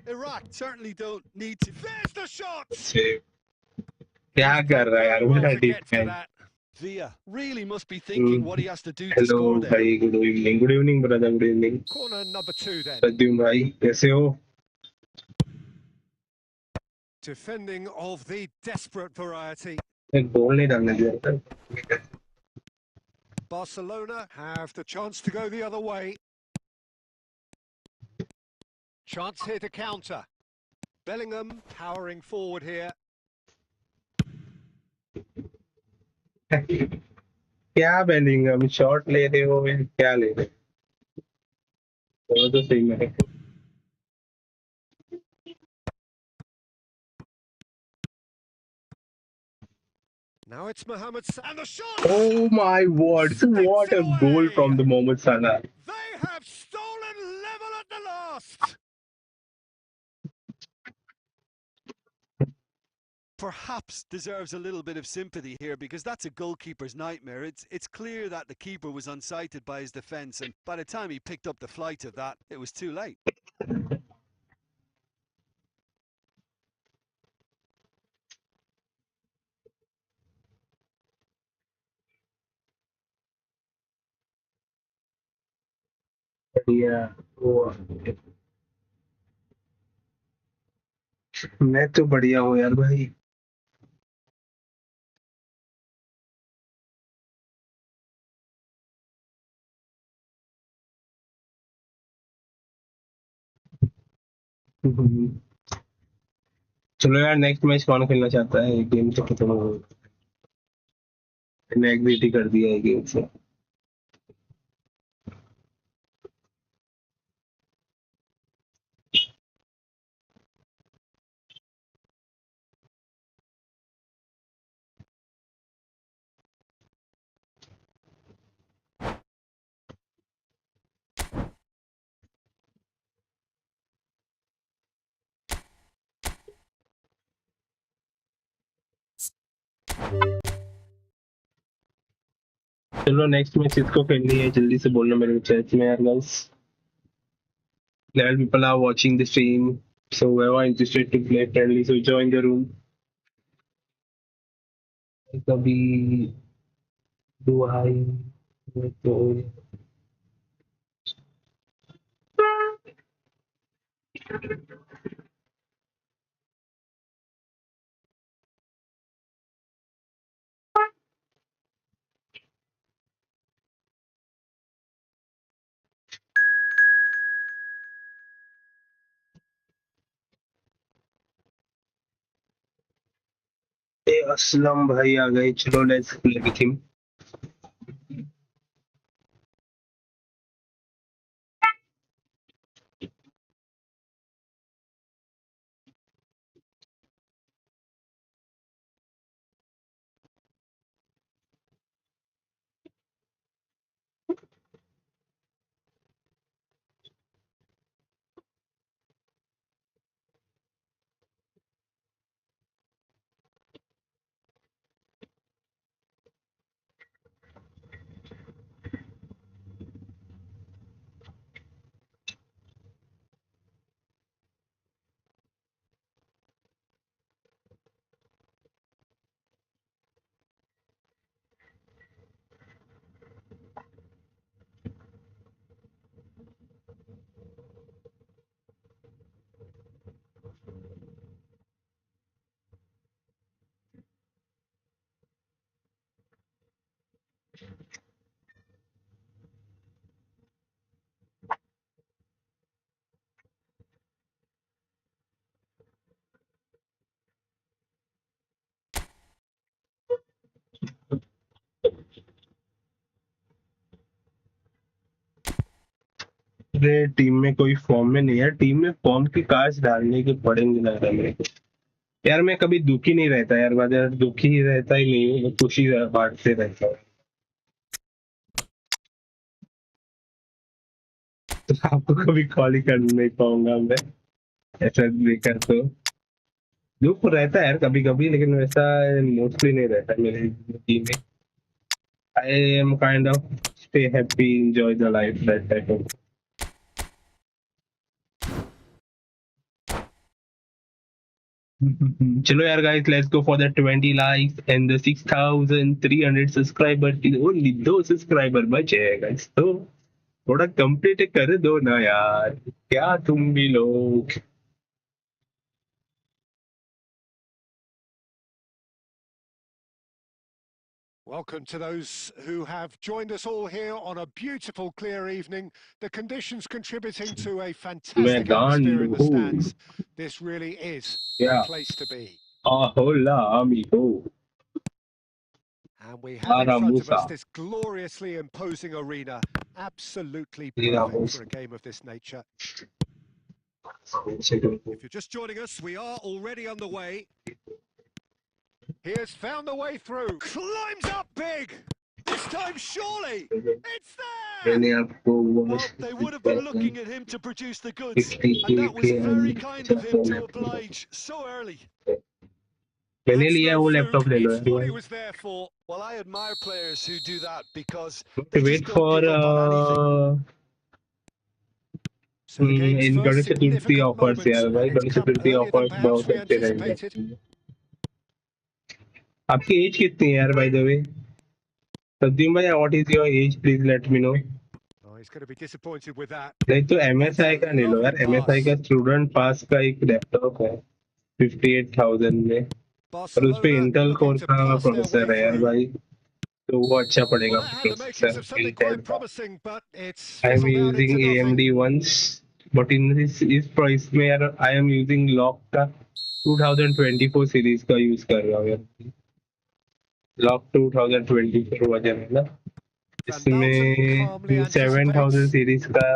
Iraq certainly don't need to. There's the shot! क्या कर रहा है यार मेरा Well to get to defence that. Villa really must be thinking what he has to do to hello score there. भाई good evening brother good evening Corner number 2 then. सद्युम भाई कैसे हो Defending of the desperate variety. एक गोल नहीं डालने दिया Barcelona have the chance to go the other way. Chance here to counter. Bellingham powering forward here. क्या Bellingham shot ले रहे हो या क्या ले रहे हो वो तो सही है. Now it's Mohamed Salah. And the shot! Oh my word, what Sticks it a goal away! from the Mohamed Salah. They have stolen level at the last! Perhaps deserves a little bit of sympathy here, because that's a goalkeeper's nightmare. It's clear that the keeper was unsighted by his defence, and by the time he picked up the flight of that, it was too late. बढ़िया वो मैं तो बढ़िया हूँ यार भाई. चलो यार नेक्स्ट मैच कौन खेलना चाहता है. एक गेम तो खत्म हो गया. मैंने एग्जिट ही कर दिया है गेम से. चलो नेक्स्ट मैच इसको खेलनी है. जल्दी से बोलना मेरे चैट में यार guys. 11 people are watching the stream, so whoever interested to play friendly, so join the room. कभी दुआई तो असलम भाई आ गए. चलो लेट्स प्ले विथ हिम. अरे टीम में कोई फॉर्म में नहीं है. टीम में फॉर्म की कार्ड्स डालने के पड़ेंगे लग रहा है मेरे को. यार मैं कभी दुखी नहीं रहता यार. मैं दुखी रहता ही नहीं हूँ. खुशी बांटते रहता हूँ. तो आपको कभी कॉल ही कर नहीं पाऊंगा मैं. ऐसा देखकर तो दुख रहता है यार कभी कभी, लेकिन वैसा मोस्टली नहीं रहता मेरे टीम में. I am kind of stay happy, enjoy the life, that type of. चलो यार guys, let's go for the 20 likes and the 6300 subscriber. Only 2 subscriber बचे हैं गाइस, तो थोड़ा कंप्लीट कर दो ना यार. क्या तुम भी लोग. Welcome to those who have joined us all here on a beautiful, clear evening. The conditions contributing to a fantastic atmosphere in the stands. This really is the place to be. Hola, amigo. And we have in front of us this gloriously imposing arena. Absolutely perfect for a game of this nature. If you're just joining us, we are already on the way. He has found the way through. Climbs up big. This time, surely. It's there. Well, they would have been looking at him to produce the goods. And that was very kind of him to oblige so early. मैंने लिया वो laptop ले लो It's what he यार. was there for. Well, I admire players who do that because To they wait just don't for give up on anything. So the game's in first Ganesh Chaturthi significant offers moment, यार भाई and it's Ganesh come Chaturthi earlier than offers perhaps बहुत we अच्छे रहेंगे. anticipated. आपकी as कितनी है यार by the way? सद्दीम भाई, what is your age? Please let me know. Oh, he's going to be disappointed with that. नहीं तो MSI That's a का ले लो यार. lovely MSI का pass. स्टूडेंट पास का एक लैपटॉप है 58,000 में और उस पे Barcelona Intel looking core to का pass their प्रोसेसर way है यार through. भाई, तो वो अच्छा पड़ेगा Well, that had the makings processor of something Intel quite का. promising, but it's I am fizzled out using into nothing. AMD ones, but in इस प्राइस में यार I am using लॉक का 2024 सीरीज का यूज कर रहा हूँ यार. लॉक 2024 वर्जन है ना, Van Dalton calmly इसमें 7000 anticipates. सीरीज का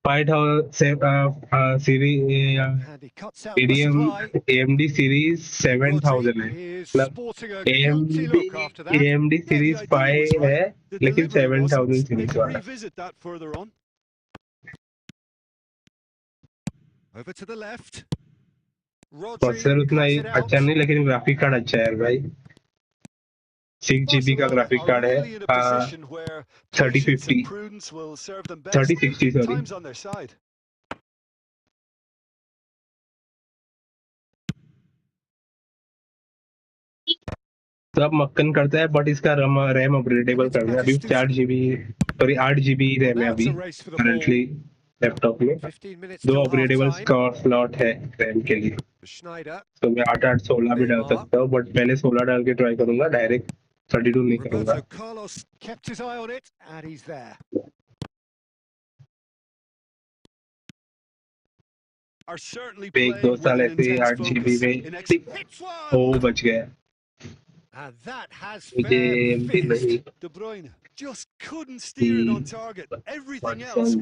5000 series And he cuts out the ADM supply. AMD series Rodri 7000 है. is मतलब sporting a guilty look after that. AMD Yeah, the series idea was 5 right. है The लेकिन delivery 7000 wasn't. They series can वाला. revisit that further on. Over to the left. Rodri processor उतना cuts it अच्छा out. नहीं लेकिन graphic card अच्छा है यार भाई. 6 GB का Barcelona ग्राफिक are कार्ड है. really in a position where patience 3050 and prudence will serve them best. 3060 sorry. Time's on their side. सब मक्खन करता है बट इसका रैम अपग्रेडेबल करना है. अभी 4 GB सॉरी 8 GB रैम है Now अभी to race for the ball. Currently laptop में. 15 minutes 2 till upgradable half-time. Slot है रैम के लिए, Schneider. तो मैं 8 16 भी डाल Neymar. सकता हूँ, बट पहले 16 डाल के ट्राई करूंगा, डायरेक्ट 32 नहीं करूंगा. Roberto Carlos kept his eye on it, and he's there. Are certainly एक दो playing with साल an ऐसे ही intense 8 GB focus. में In Hits ओ one! बच गया. And that has मुझे fair एमपी नहीं. fizzed. De Bruyne just couldn't steer it on target. Everything else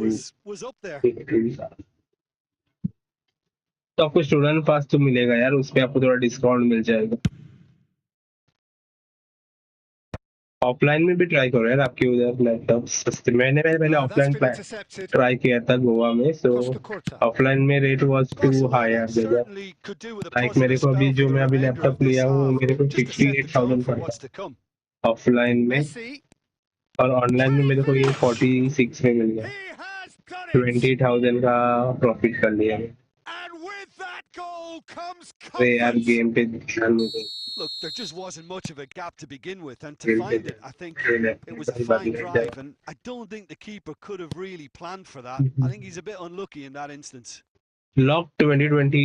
was up there. तो आपको स्टूडेंट पास तो मिलेगा यार, उस पे आपको थोड़ा डिस्काउंट मिल जाएगा. ऑफलाइन में भी ट्राई करो यार, आपके उधर लैपटॉप सस्ते. मैंने पहले That's offline been intercepted. Try किया था गोवा में, सो Costa Curta. ऑफलाइन में रेट वाज टू हाई यार. जगह Certainly could do with a like मेरे positive को अभी spell जो for the मैं अभी remainder of लैपटॉप this लिया हूँ half, मेरे को just to set the tone 68,000 for पड़ता what's to come. ऑफलाइन में, Messi. और ऑनलाइन में मेरे को ये 46 में मिल गया. He has done it! 20,000 का प्रॉफिट कर लिया. And with that goal comes अरे यार comfort. गेम पे ध्यान नहीं दे. Look, there just wasn't much of a gap to begin with, and to खेल find पे it, I think खेल it was a है, fine बाकी drive, and I don't think the keeper could have really planned for that. I think he's a bit unlucky in that instance. Lock 2020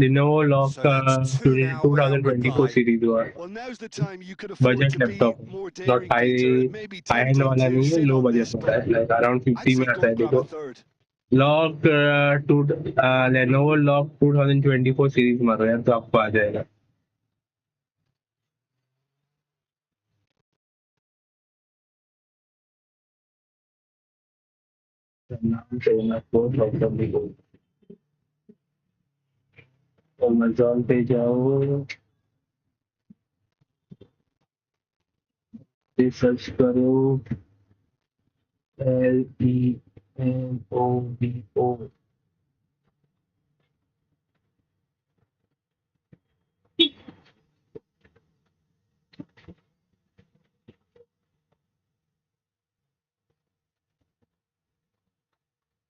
Lenovo lock So का that's two now without 2024 reply. Series हुआ. Well, now's the time you could afford budget to be laptop, more not daring, Peter. It may be high and tempting वाला to नहीं है, sit low on budget this, वाला है, but like around I'd 50 में say आता go है. and grab देखो a third. Lock Lenovo lock 2024 series मारो यार, तो आपको आ जाएगा. नाम चाहिए आपको, लैपटॉप भी को अमेज़न पे जाओ, सर्च करो LENOVO.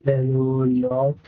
Lenovo लॉक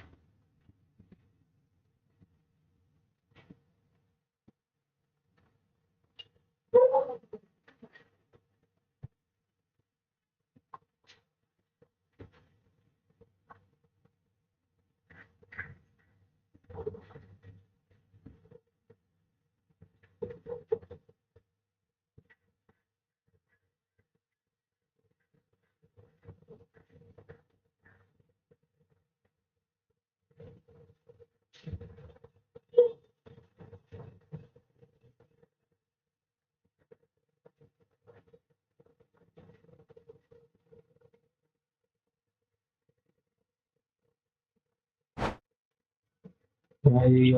भाई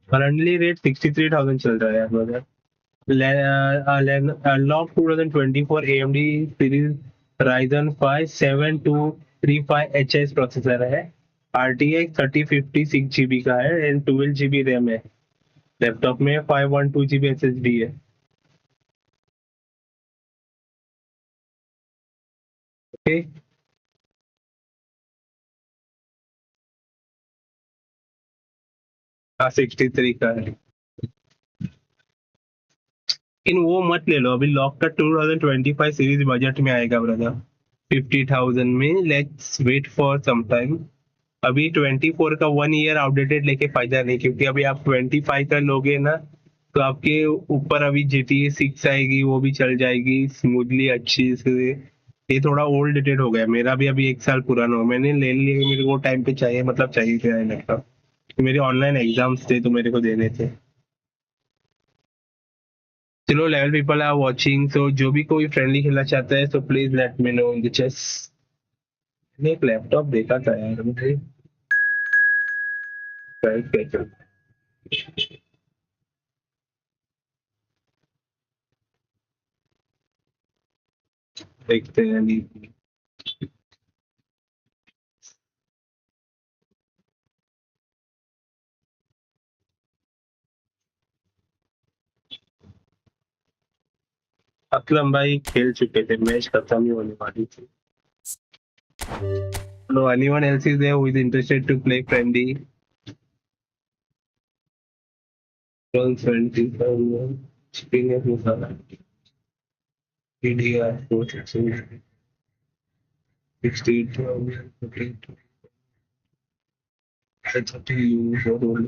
करंटली रेट 63,000 चल रहा है यार brother. Unlock 2024 AMD series Ryzen 5 7235HS processor है. RTX 3050 6GB का है एंड 12GB रैम है. लैपटॉप में 512GB SSD है. ओके. हाँ 63 का है. लेकिन वो मत ले लो, अभी लॉक का 2025 सीरीज बजट में आएगा ब्रदर. 50,000 में. Let's wait for some time. अभी 24 का 1 ईयर आउटडेटेड लेके फायदा नहीं, क्योंकि अभी आप 25 का लोगे ना तो आपके ऊपर अभी GTA 6 आएगी, वो भी चल जाएगी स्मूथली अच्छी से. ये थोड़ा ओल्ड डेटेड हो गया. मेरा भी अभी 1 साल पुराना हो, मैंने ले लिया, मेरे को टाइम पे चाहिए, मतलब चाहिए थे लैपटॉप. मेरे ऑनलाइन एग्जाम्स थे तो मेरे को देने थे. चलो level people are watching, so जो भी कोई फ्रेंडली खेलना चाहता है so please let me know in the chess. मैंने एक लैपटॉप देखा था यार मुझे. देखते हैं अभी. असलम भाई खेल चुके थे, मैच खत्म ही होने वाली थी. No, anyone else is there who is interested to play friendly? Friendly, experience में सारा. PDR 460, 62, 30 for all.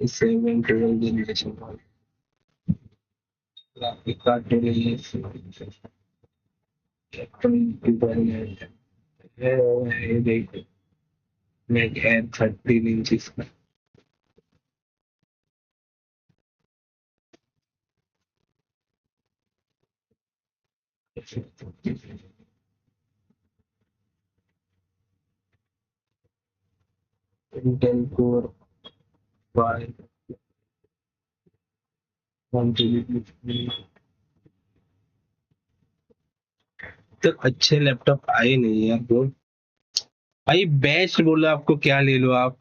Seven 12 generation. Graphic card delay. ये देखो मैक एयर 13 इंच का. इंटेल कोर 5 1 तक अच्छे लैपटॉप आए नहीं यार ब्रो. भाई बेस्ट बोला आपको, क्या ले लो आप.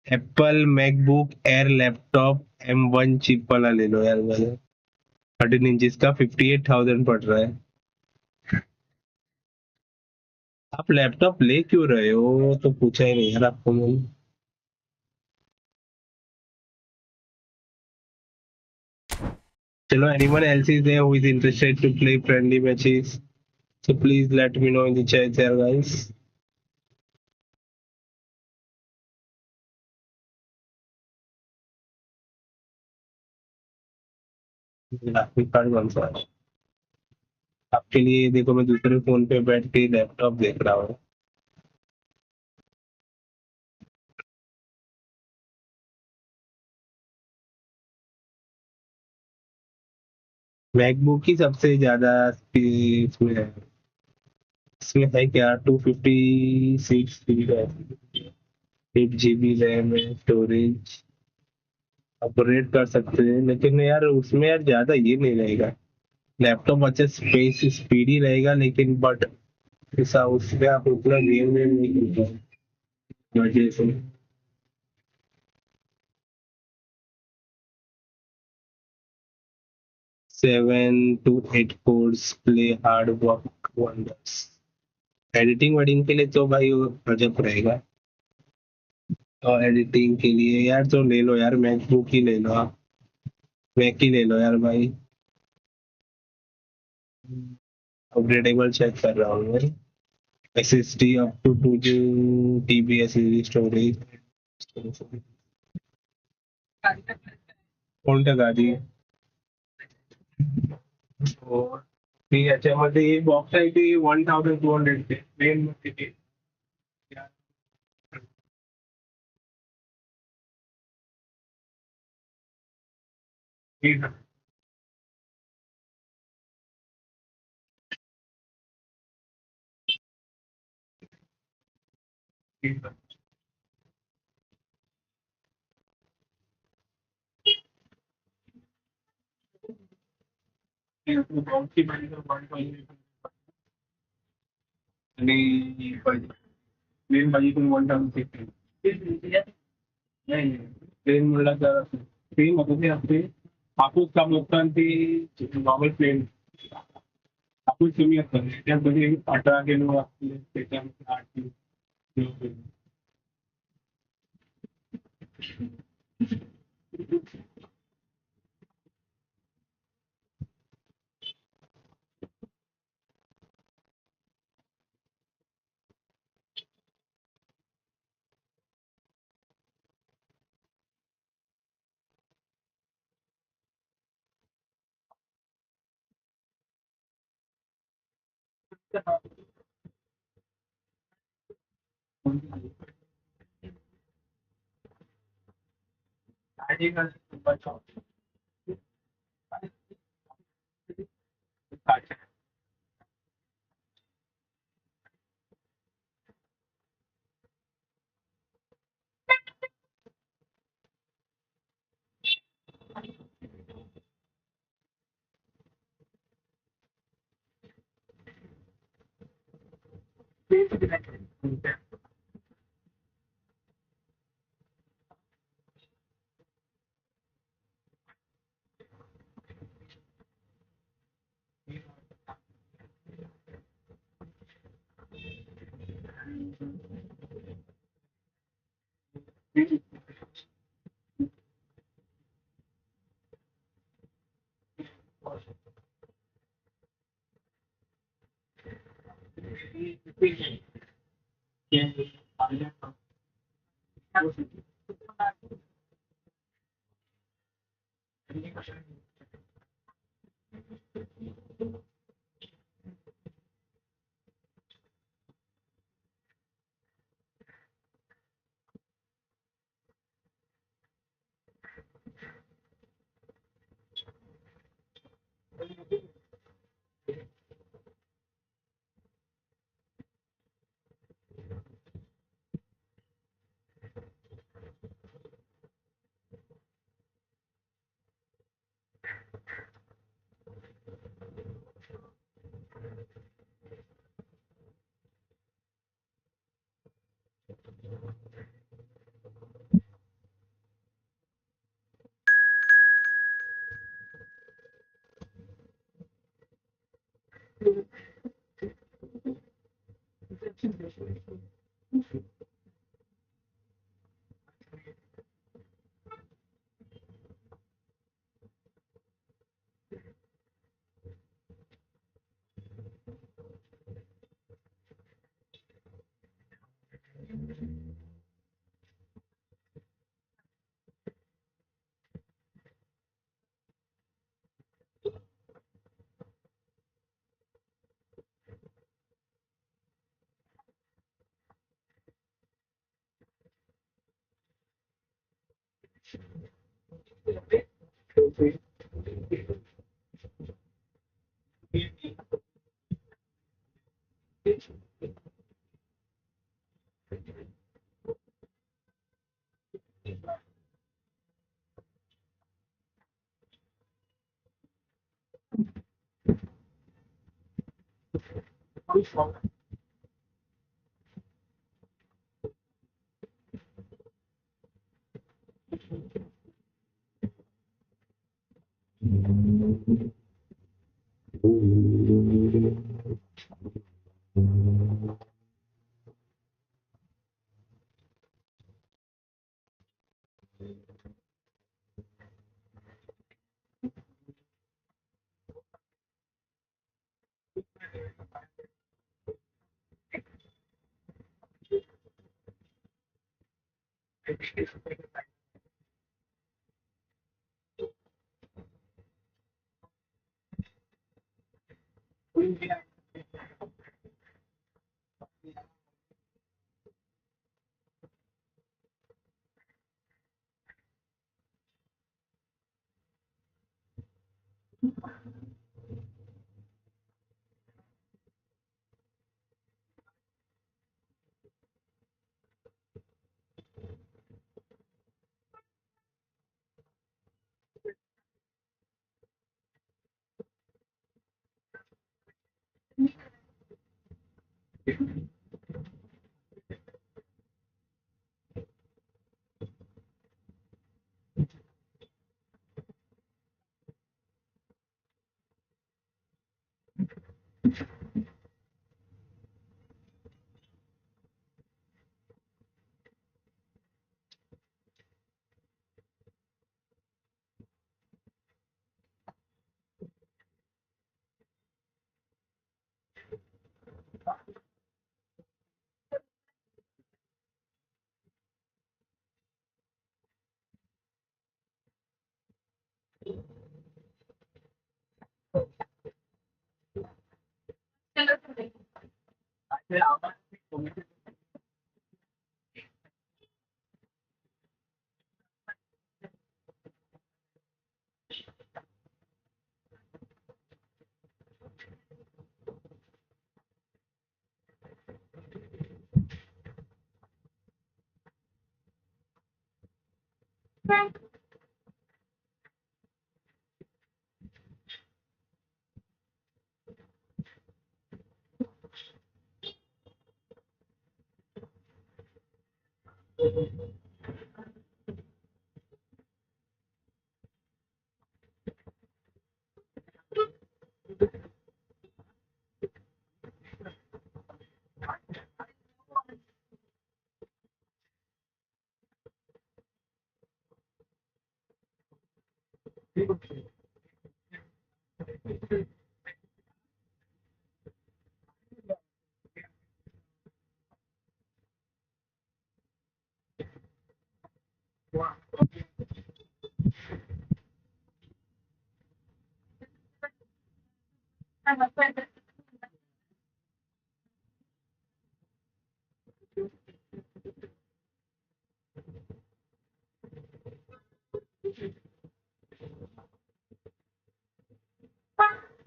Apple MacBook air laptop M1 chip वाला ले लो यार भाई. 13 इंच का 58,000 पड़ रहा है. आप लैपटॉप ले क्यों रहे हो तो पूछा ही नहीं यार आपको मैंने. चलो anyone else is there who is interested to play friendly matches, so please let me know in the chat there guys. Graphic card कौन सा है आपके लिए? देखो मैं दूसरे फोन पे बैठ के लैपटॉप देख रहा हूँ. मैकबुक ही सबसे ज्यादा इसमें है. इसमें है क्या 256 है, 8 GB रैम है, स्टोरेज अपग्रेड कर सकते हैं. लेकिन यार उसमें यार ज्यादा ये नहीं रहेगा. लैपटॉप अच्छा स्पेस स्पीडी रहेगा, लेकिन बट ऐसा उसमें आप उतना गेम वेम नहीं खेल पाओगे वजह से. 7 to 8 course play hard work wonders. Editing wedding के लिए तो भाई वो गजब रहेगा. और एडिटिंग के लिए यार तो ले लो यार, मैकबुक ही ले लो आप. मैक ही ले लो यार भाई. अपग्रेडेबल चेक कर रहा हूँ मैं SSD up to 2 TB SSD storage कोणत्या गाडी मी याच्यामध्ये बॉक्स आहे ती 1200 ची प्लेन मध्ये ती ठीक आहे. ठीक आहे. ती आपली बॉक्सची पाहिजे 120 आणि प्लेन पाहिजे तुम्ही 1060 नाही प्लेन म्हणला तर सेम होतं ते असते हापूस काम असतं आणि ती नॉर्मल प्लेन हापूस कमी असतात त्याच्यामध्ये 18 किलो असते त्याच्यामध्ये 8 किलो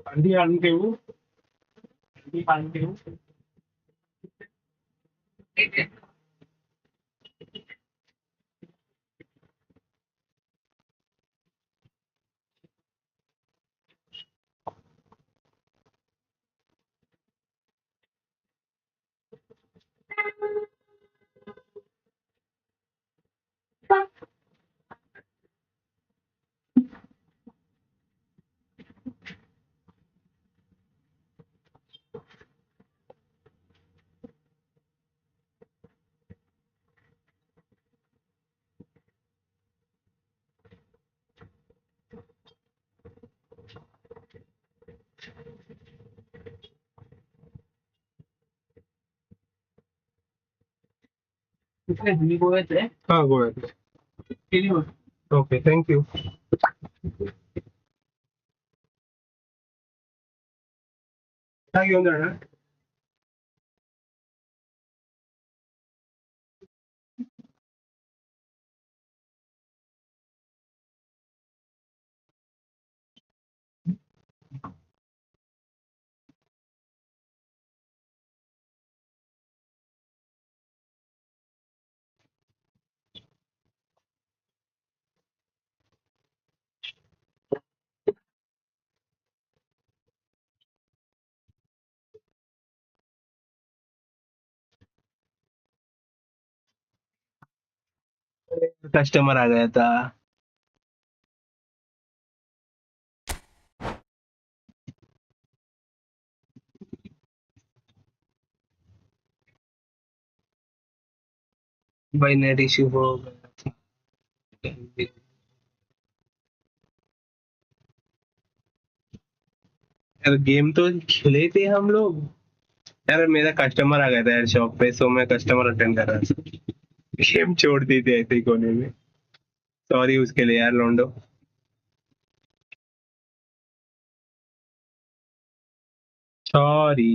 आंधी आणून ठेवू. आंधी आणून ठेवू. तुम्ही गोव्यात आहे? हा गोव्यात. केली होती. Okay thank you. काय घेऊन जाणार? कस्टमर आ गया था. भाई नेट इश्यू हो गया था. यार गेम तो खेले थे हम लोग. यार मेरा कस्टमर आ गया था यार शॉप पे, सो मैं कस्टमर अटेंड कर रहा था. गेम छोड़ दी थी ऐसे ही कोने में. सॉरी उसके लिए यार लोंडो. सॉरी.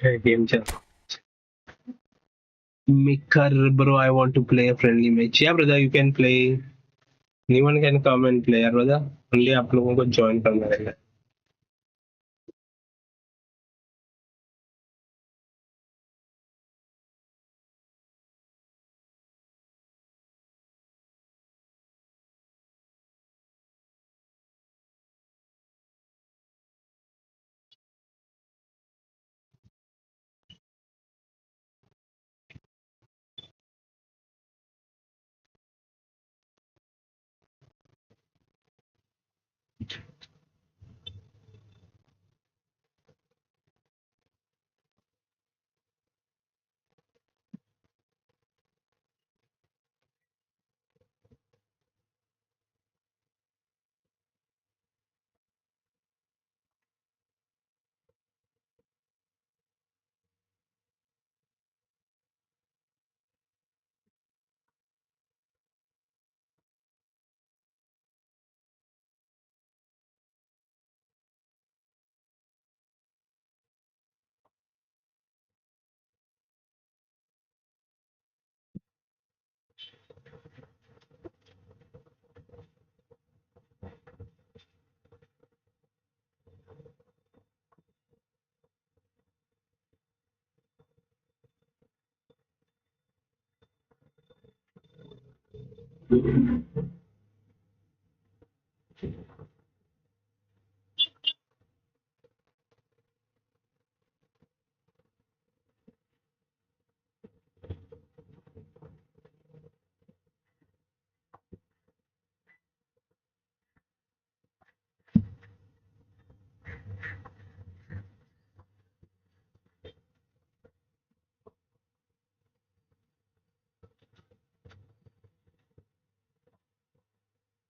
गेम चल. Maker, bro, I want to play a friendly match. Yeah, brother, you can play. Anyone can come and play, यार brother. Only आप लोगों को join करना रहेगा.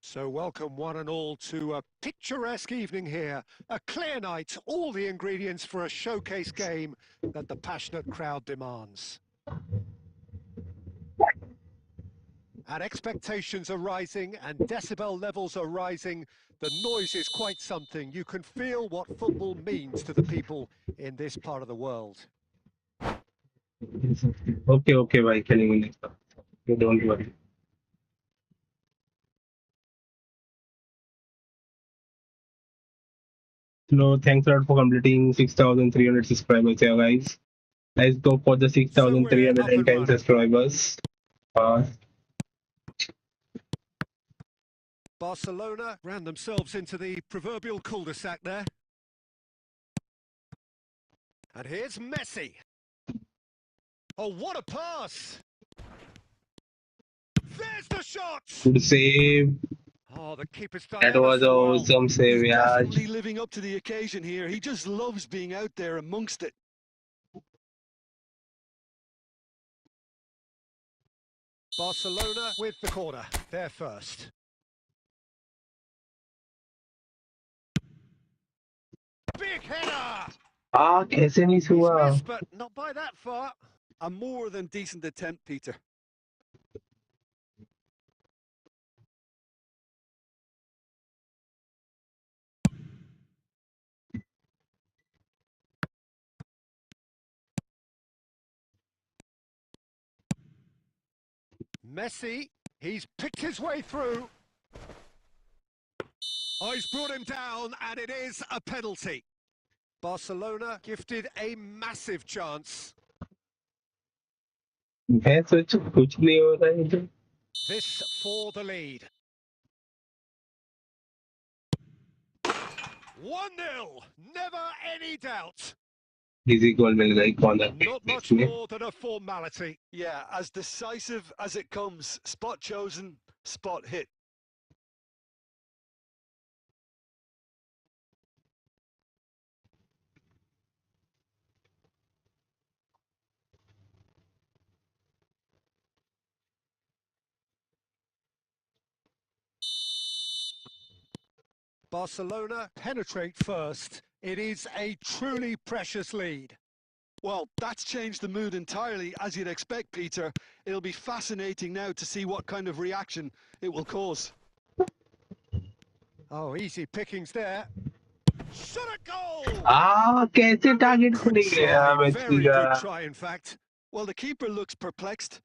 So welcome one and all to a picturesque evening here. A clear night, all the ingredients for a showcase game that the passionate crowd demands. And expectations are rising and decibel levels are rising. The noise is quite something. You can feel what football means to the people in this part of the world. Okay, भाई खेलेंगे next time. You don't worry. No, thanks a lot for completing 6,300 subscribers here, guys. Let's go for the So we're up and 6,310 running. subscribers. Barcelona ran themselves into the proverbial cul-de-sac there. And here's Messi. Oh, what a pass! There's the shot! Good save. Oh, the keeper's done That ever was an so well. awesome save, He's yaar. definitely living up to the occasion here. He just loves being out there amongst it. Barcelona with the corner. They're first. Big header! कैसे नहीं He's हुआ? missed, but not by that far. A more than decent attempt, Peter. Messi, he's picked his way through. Oh, he's brought him down, and it is a penalty. Barcelona gifted a massive chance. मैं सोचू कुछ नहीं हो रहा है इधर. This for the lead. 1-0, never any doubt. Easy गोल मिल गई corner Not much पे. more than a formality. Yeah, as decisive as it comes. Spot chosen, spot hit. Barcelona penetrate first. It is a truly precious lead. Well, that's changed the mood entirely, as you'd expect, Peter. It'll be fascinating now to see what kind of reaction it will cause. Oh, easy pickings there. Shot a goal! कैसे target को Good नहीं गया try, मैं very सीधा. good try, in fact. Well, the keeper looks perplexed.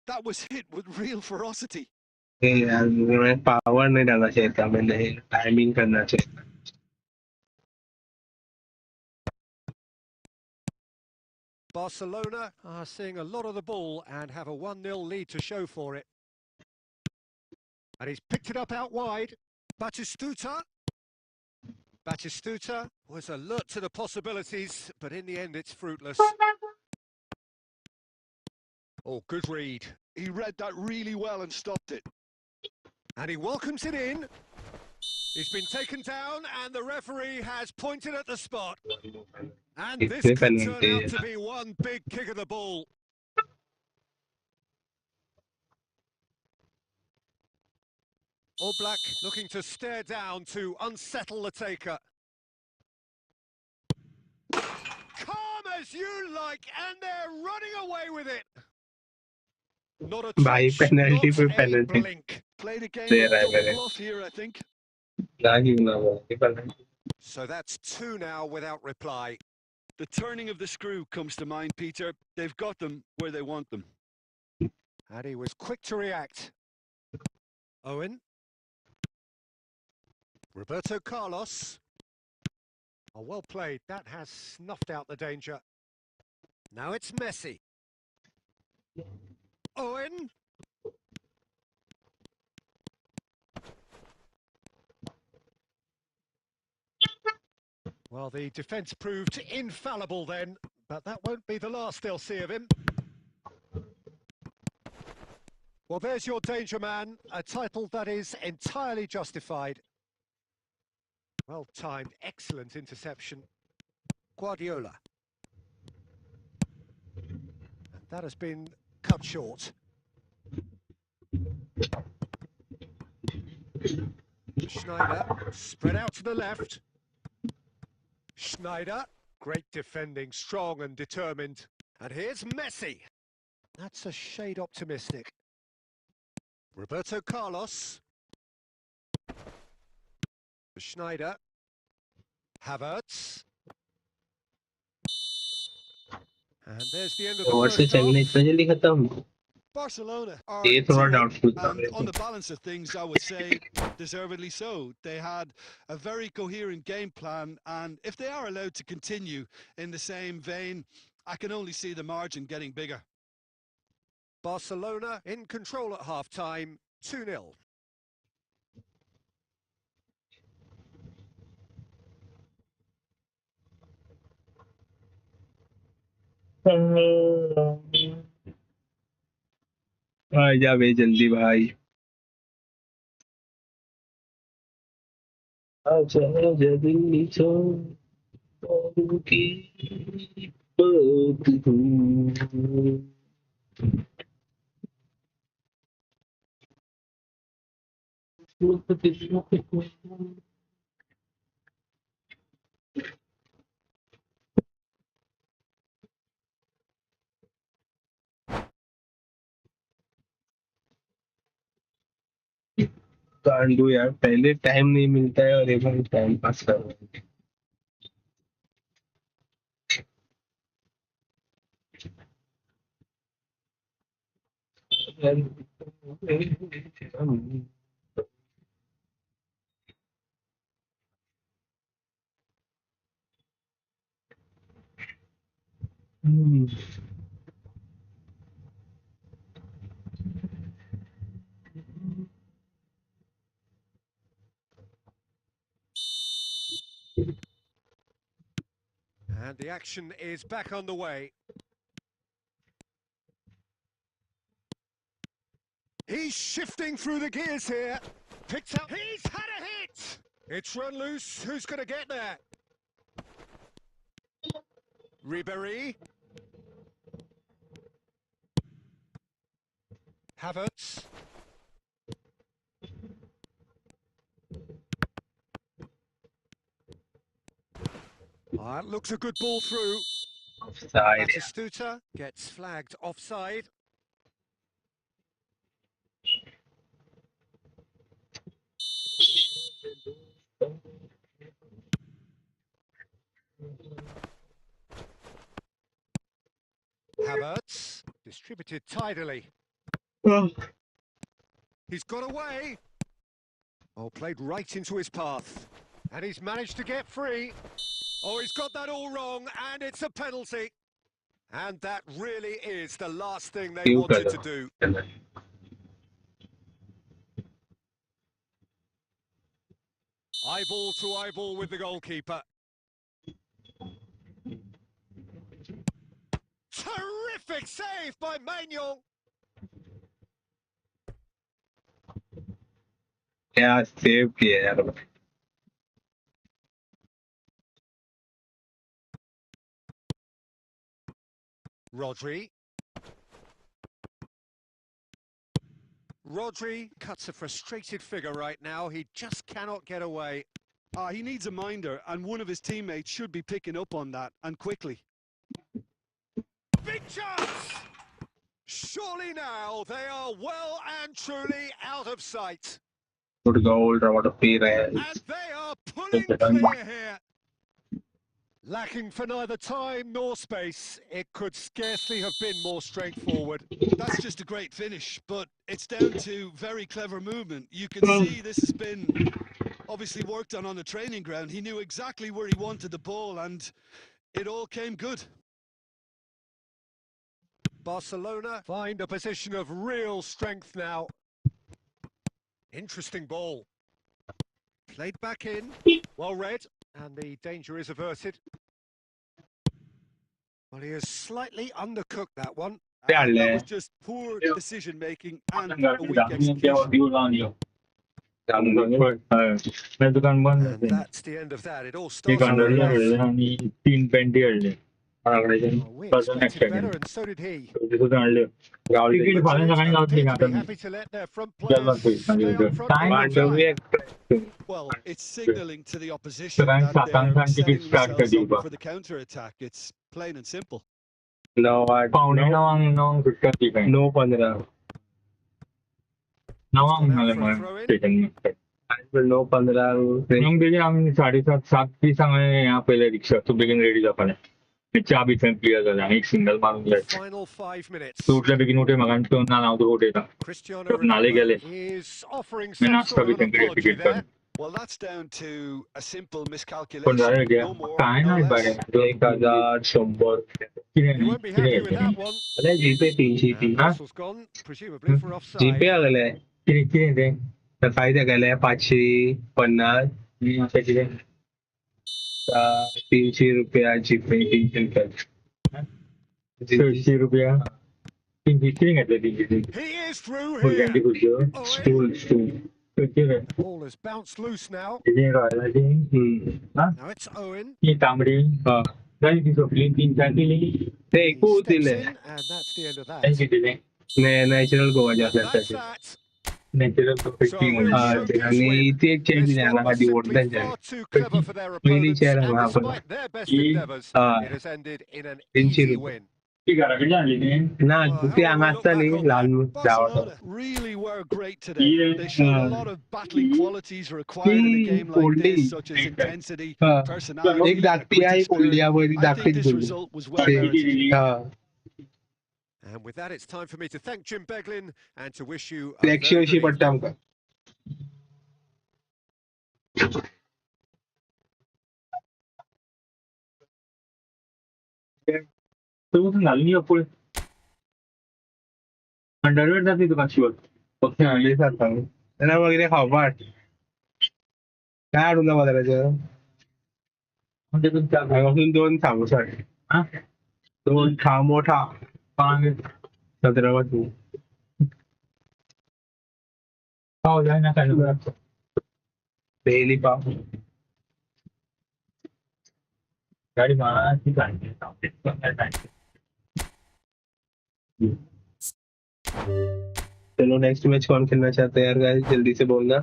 That was hit with real ferocity. यार मैं power नहीं डालना चाहिए था, मैंने टाइमिंग करना चाहिए था. Barcelona are seeing a lot of the ball and have a 1-0 lead to show for it. And he's picked it up out wide. Batistuta. Batistuta was alert to the possibilities, but in the end it's fruitless. Oh, good read. He read that really well and stopped it. And he welcomes it in. He's been taken down and the referee has pointed at the spot. And this could turn out to be one big kick of the ball. Oblak looking to stare down to unsettle the taker. Calm as you like, and they're running away with it. Not a भाई touch, penalty पे not a penalty blink. Played a game they of रहा है double मेरे. bluff here, I think. ना ही ना वो penalty. So that's two now without reply. The turning of the screw comes to mind, Peter. They've got them where they want them. And he was quick to react. Owen. Roberto Carlos. Oh, well played. That has snuffed out the danger. Now it's Messi. Owen. Well, the defence proved infallible then, but that won't be the last they'll see of him. Well, there's your danger man, a title that is entirely justified. Well timed, excellent interception. Guardiola. And that has been cut short. Schneider, spread out to the left. Schneider, great defending, strong and determined. And here's Messi. That's a shade optimistic. Roberto Carlos. Schneider. Havertz. And there's the end of the और first से चलने half. इतना जल्दी खत्म. Barcelona are ये थोड़ा 2-1, doubtful था and मेरे on को. the balance of things, I would say deservedly so. They had a very coherent game plan, and if they are allowed to continue in the same vein, I can only see the margin getting bigger. Barcelona in control at half-time, 2-0. आ जा बे जल्दी भाई. आजा जल्दी छोड़ की बात हूँ. कांडू यार, पहले टाइम नहीं मिलता है और एक टाइम पास कर रहे हैं. And the action is back on the way. He's shifting through the gears here. Picked up. He's had a hit. It's run loose. Who's going to get there? Ribéry. Havertz. That looks a good ball through. Offside. Batistuta gets flagged offside. Havertz distributed tidily. He's got away. Oh, played right into his path. And he's managed to get free. Oh, he's got that all wrong, and it's a penalty. And that really is the last thing they wanted to do. Eyeball to eyeball with the goalkeeper. Terrific save by Maignan. Yeah, save किया यार. Rodri. Rodri cuts a frustrated figure right now. He just cannot get away. He needs a minder, and one of his teammates should be picking up on that, and quickly. Big chance! Surely now they are well and truly out of sight. Good goal, what a play रहा है. And they are pulling clear here. Lacking for neither time nor space, it could scarcely have been more straightforward. That's just a great finish, but it's down to very clever movement. You can see this has been obviously worked on the training ground. He knew exactly where he wanted the ball, and it all came good. Barcelona find a position of real strength now. Interesting ball. Played back in, well read, and the danger is averted. Well, he has slightly undercooked that one. That was just poor decision-making and a weak execution. And that's the end of that. It all started we expected better, and so did he. Happy to let their front players stay up front. Well, it's signalling to the opposition that they're setting themselves up for the counter-attack. It's plain and simple. No, no 15. No 15. Yung bigyan namin 7:30 isang यहाँ पहले rickshaw तो begin ready जा पाले. चाबी fen clear झाला एक single मारून ले. Final 5 minutes. तो उठल्या begin उठे मगान तो ना नाव तो उठे था. Cristiano नाले गेले. is offering मैं some नाश्ता sort भी of fen clear apology ticket कर. there. Well, that's down to a simple पण miscalculation. झालं गया. No more, काय no नाही less. बारे. 1100. He won't be happy with that one. अरे जीपे 300 And Russell's gone, presumably for offside. जीपे आगले किती रे. तर फायदा गेले 550 300 रुपया जीपे 300 ₹100. 300 घेतले 300. He is through full here. Guarantee खुश. Stool. The ball has bounced loose now. इथे राहिला ते. हां. Now it's Owen. ही तांबडी. जाई ती सोपली 3-4 केली. ते एक Steps दिले in, and that's the end of that. त्यांची दिले. नॅचरल गोवा जास्त That's that. नॅचरल फिटिंग होती. आणि ते चेंज This झाला one was आधी ओढ simply त्यांच्या far too clever for their पहिली opponents, चेअर and हा पण despite their best He- endeavours, it has ended in an 300 easy रुपये. win. ती घराकडे आणली ते. ना Well, ते how will we look असता back नाही on लहान that? जावं Barcelona really were great today. Yeah. They showed a lot of battling qualities required in a game like this, such as intensity, personality, एक धाकटी आहे gritty spirit. कोल्डियावर I think धाकटीच this बोलली result was well merited. हा And with that, it's time for me to thank Jim Beglin and to wish you a Flexi very अशी good पट्टा evening. आमका. तो मुझे नाली अपुरे अंडरवेट जाती तो काशीवर फक्त ले जाता हूँ. त्यांना वगैरे खावपाट. काय आणून बाजाराचं? म्हणजे तुमच्या घरापासून 2 सामोसा. हा 2 खा मोठा. पांगे 17 वाजून. पाव जाय ना काय डेली पाव. गाडी मला ती काय चलो नेक्स्ट मैच कौन खेलना चाहते हैं यार गाइस जल्दी से बोलना.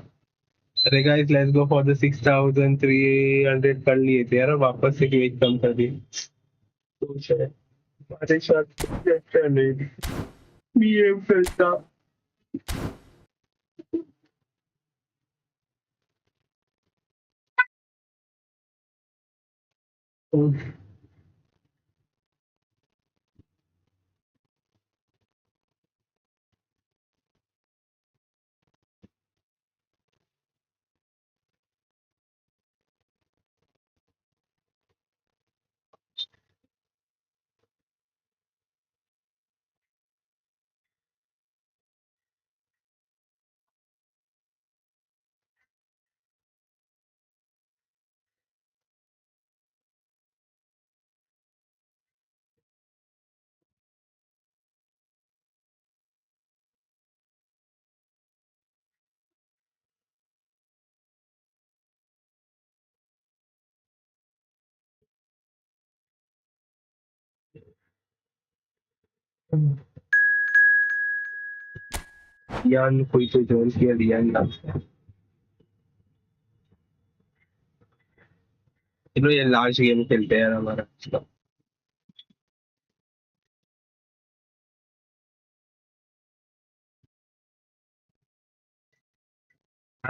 अरे guys let's go for the 6300 कर लिए थे यार वापस से क्यों कम कर दिए. तो शायद हमारे साथ अच्छा नहीं बीएम करता. यान कोई तो जॉइन किया रियान नाम से. चलो ये लार्ज गेम खेलते हैं यार हमारा.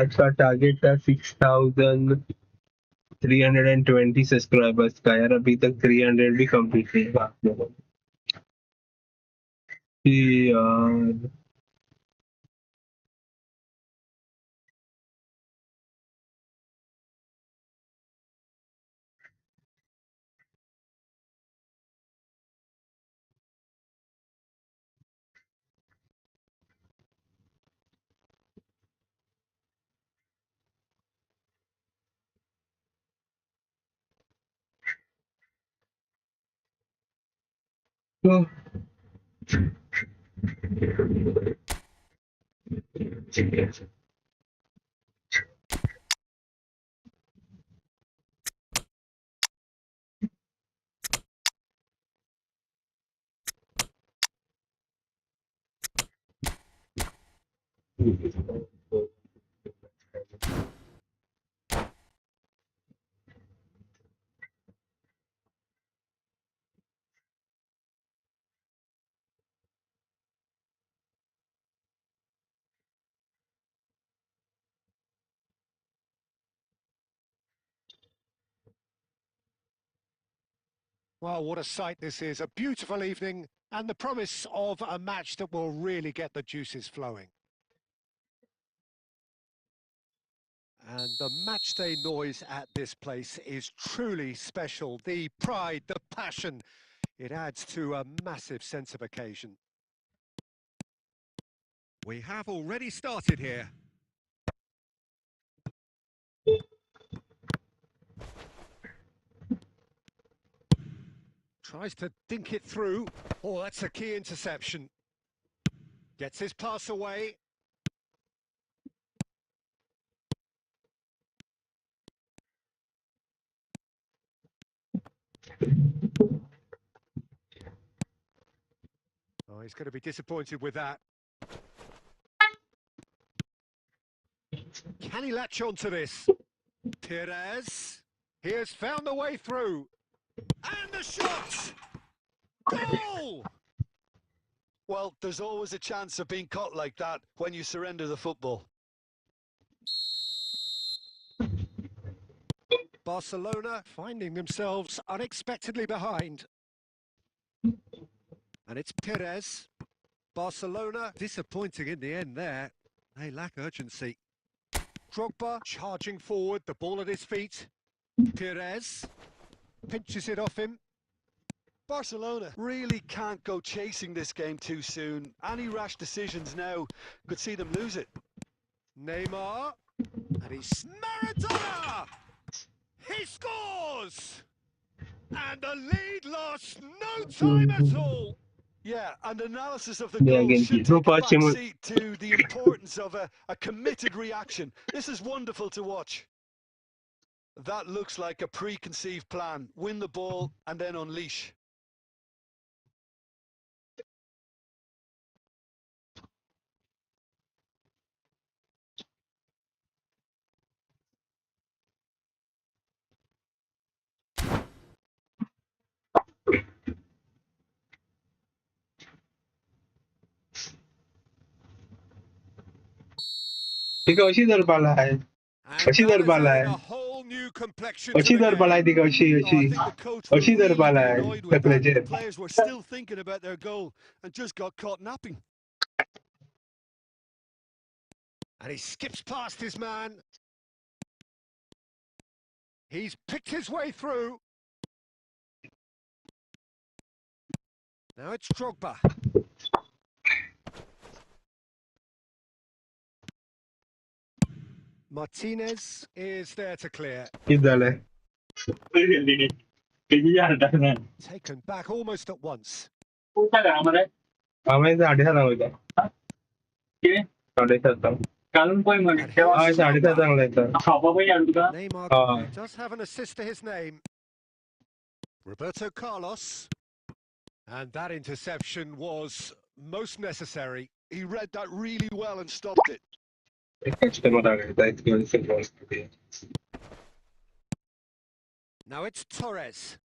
आज का टारगेट था 6320 सब्सक्राइबर्स का यार अभी तक 300 भी कंप्लीट नहीं हुआ आप लोगों को. यार तो Well, what a sight this is. A beautiful evening and the promise of a match that will really get the juices flowing. And the matchday noise at this place is truly special. The pride, the passion, it adds to a massive sense of occasion. We have already started here. Tries to dink it through. Oh, that's a key interception. Gets his pass away. Oh, he's going to be disappointed with that. Can he latch on to this? Perez. He has found the way through. And the shot! Goal! Well, there's always a chance of being caught like that when you surrender the football. Barcelona finding themselves unexpectedly behind. And it's Perez. Barcelona disappointing in the end there. They lack urgency. Drogba charging forward, the ball at his feet. Perez pinches it off him. Barcelona really can't go chasing this game too soon. Any rash decisions now could see them lose it. Neymar. And he's Maradona! He scores! And the lead lost no time at all. Yeah, and analysis of the Yeah, goal again, should no take a back possible- seat to the importance of a committed reaction. This is wonderful to watch. That looks like a preconceived plan. Win the ball and then unleash. ठीक है, अशी धरपाला आहे. And अशी that has धरपाला added आहे. a whole new complexion to अशी the धरपाला आहे game. ती अशी Oh, I अशी think the coach will अशी really धरपाला be आहे annoyed with that. तकल्याचे. The players were still thinking about their goal and just got caught napping. And he skips past his man. He's picked his way through. Now it's Drogba. Martinez is there to clear. किती झालंय? किती झालं ना? Taken back almost at once. कोणत्या घरामध्ये? आम्ही 7:30 होता. किती? 7:30. कालून कोण म्हणे? And तेव्हा हा here's 7:30 Drogba. चांगला येतं. खापा पण आणू का? Neymar Ah. does have an assist to his name. Roberto Carlos. And that interception was most necessary. He read that really well and stopped it. एक कस्टमर आ गया था इसकी वजह से फोन कर दिया. Now it's Torres.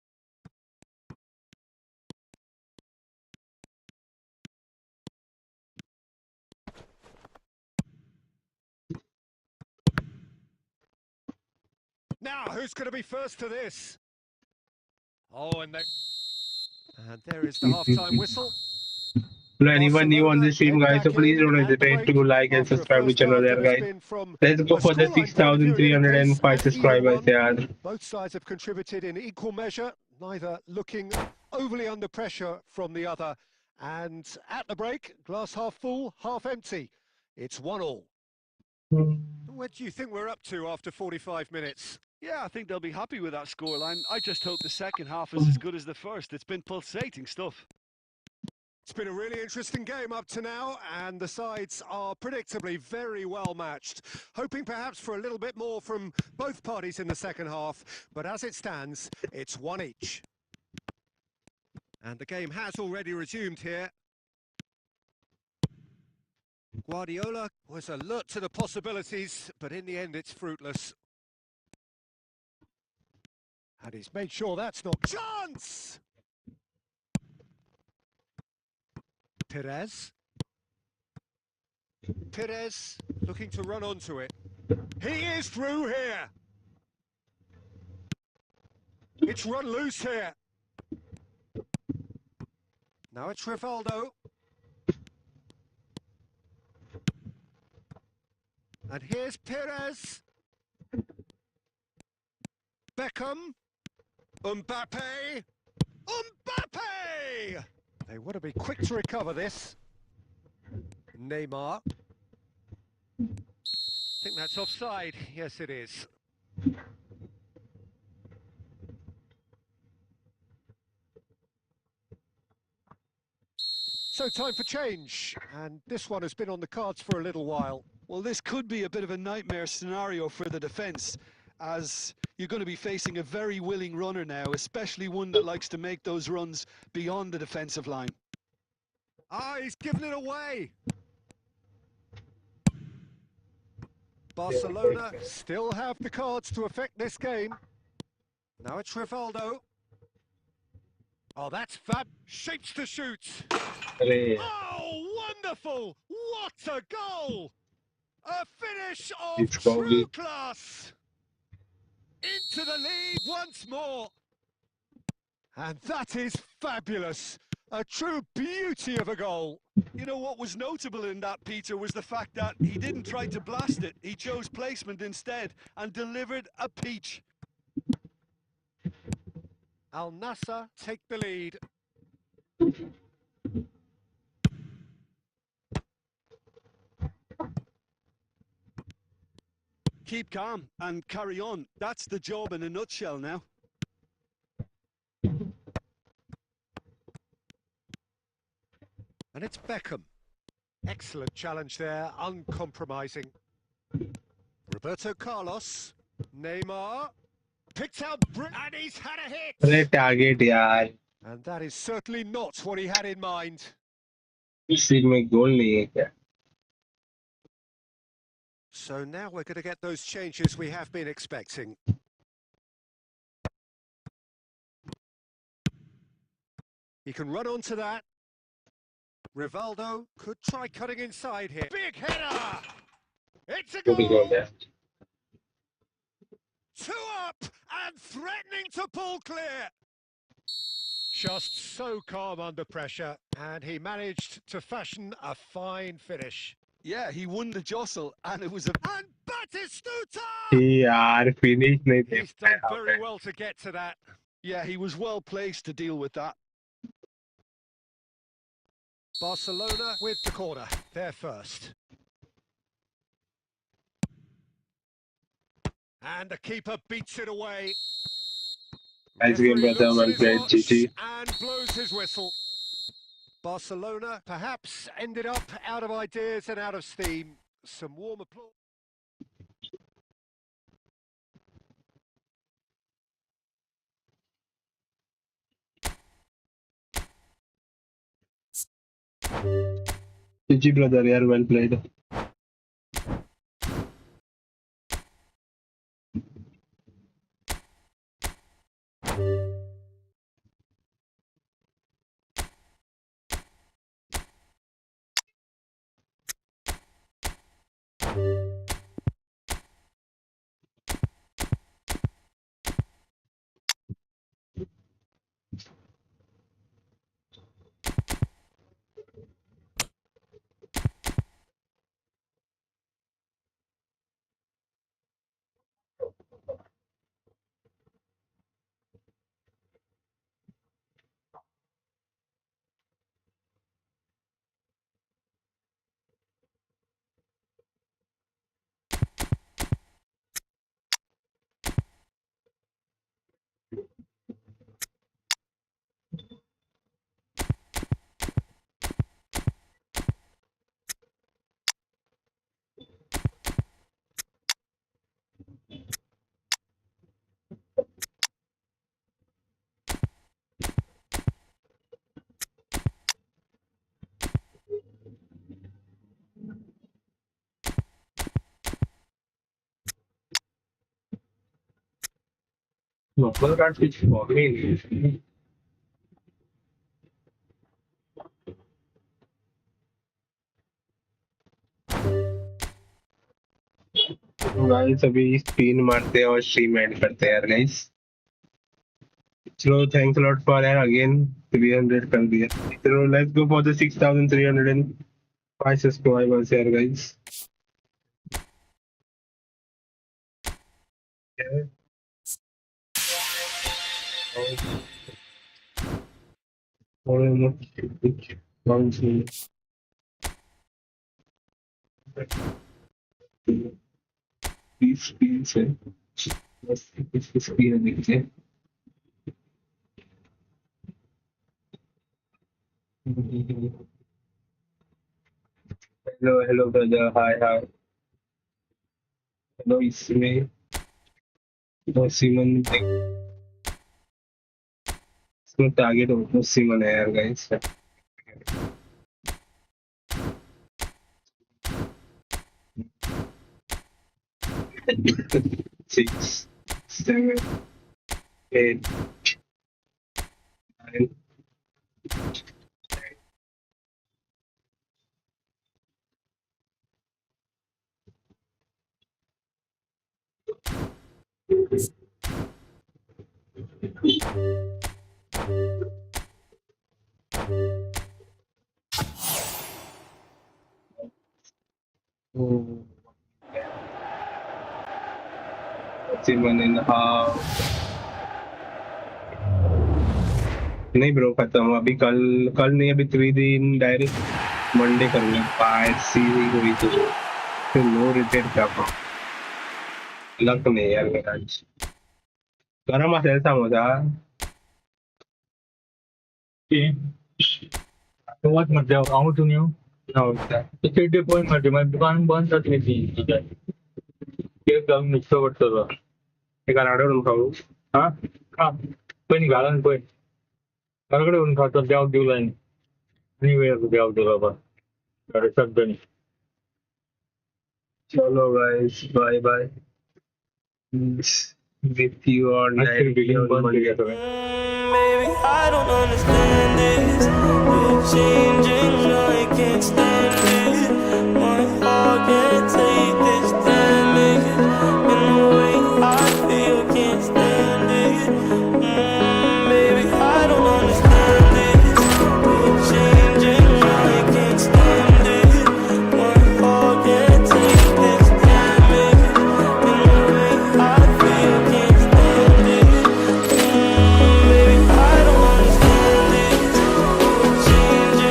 Now, who's going to be first to this? Oh, and there is the half-time whistle. Hello, anyone new on this stream, guys, so please don't hesitate to like and subscribe to the channel there, guys. Let's go for the 6,305 subscribers, yeah. Both sides have contributed in equal measure, neither looking overly under pressure from the other. And at the break, glass half full, half empty. It's 1-1. What do you think we're up to after 45 minutes? Yeah, I think they'll be happy with that scoreline. I just hope the second half is as good as the first. It's been pulsating stuff. It's been a really interesting game up to now, and the sides are predictably very well matched. Hoping perhaps for a little bit more from both parties in the second half, but as it stands, it's one each. And the game has already resumed here. Guardiola was alert to the possibilities, but in the end it's fruitless. And he's made sure that's not... Chance! Perez. Perez looking to run onto it. He is through here. It's run loose here. Now it's Rivaldo. And here's Perez. Beckham. Mbappe. Mbappe! They want to be quick to recover this. Neymar. I think that's offside. Yes, it is. So time for change, and this one has been on the cards for a little while. Well, this could be a bit of a nightmare scenario for the defence, as you're going to be facing a very willing runner now, especially one that likes to make those runs beyond the defensive line. Ah, he's given it away. Barcelona still have the cards to affect this game. Now it's Rivaldo. Oh, that's fab. Shapes to shoot. अरे Oh, wonderful! What a goal! A finish of It's true probably- class. Into the lead once more. And that is fabulous. A true beauty of a goal. You know what was notable in that, Peter, was the fact that he didn't try to blast it. He chose placement instead and delivered a peach. Al Nassr take the lead. Keep calm and carry on. That's the job in a nutshell now. And it's Beckham. Excellent challenge there, uncompromising. Roberto Carlos. Neymar. Picked out and he's had a hit. अरे target यार And that is certainly not what he had in mind. इस scene में गोल नहीं है क्या? So now we're going to get those changes we have been expecting. He can run onto that. Rivaldo could try cutting inside here. Big header! It's a Good goal goal! there. Two up and threatening to pull clear. Just so calm under pressure, and he managed to fashion a fine finish. Yeah, he won the jostle, and it was a... And Batistuta! यार finish नहीं थे He's done very well to get to that. Yeah, he was well placed to deal with that. Barcelona with the corner. They're first. And the keeper beats it away. Nice game, Referee brother. looks Well at his played, watch GG. and blows his whistle. Barcelona perhaps ended up out of ideas and out of steam. Some warm applause. GG brother, यार well played. Mobile card which for me. Guys अभी spin मारते हैं और stream and करते हैं यार guys. चलो thanks a lot for यार अगेन 300 कर दिया. चलो let's go for the 6305 subscribers यार गाइस. स्पीड से बस इसकी स्पीड देखते हैं. हेलो हेलो ब्रदर, हाय हाय. हेलो इसमें तो सीमन इसमें टारगेट होता सीमन है यार गाइस. 6 7 8 9 10. 1.5 नहीं ब्रो खत्म अभी कल नहीं अभी 3 दिन डायरेक्ट मंडे करना 5 सीरीज हुई तो फिर नो रिटेट क्या लक नहीं यार मेरा आज गरम असेल सांग होता तेव्हाच म्हटलं आहो तुम्ही ते पॉईंट मध्ये माझी दुकान बंद जातली ती केक जाऊन नुसतं वाटतं एका लाडवून खाऊ हा खा पण घाला ना पण घराकडे येऊन खातात द्याव देऊ आणि वेळ द्याव दिला बा शब्द नाही चलो guys bye bye with you on begin बंद केली सगळं Baby, I don't understand this. You're changing, I can't stand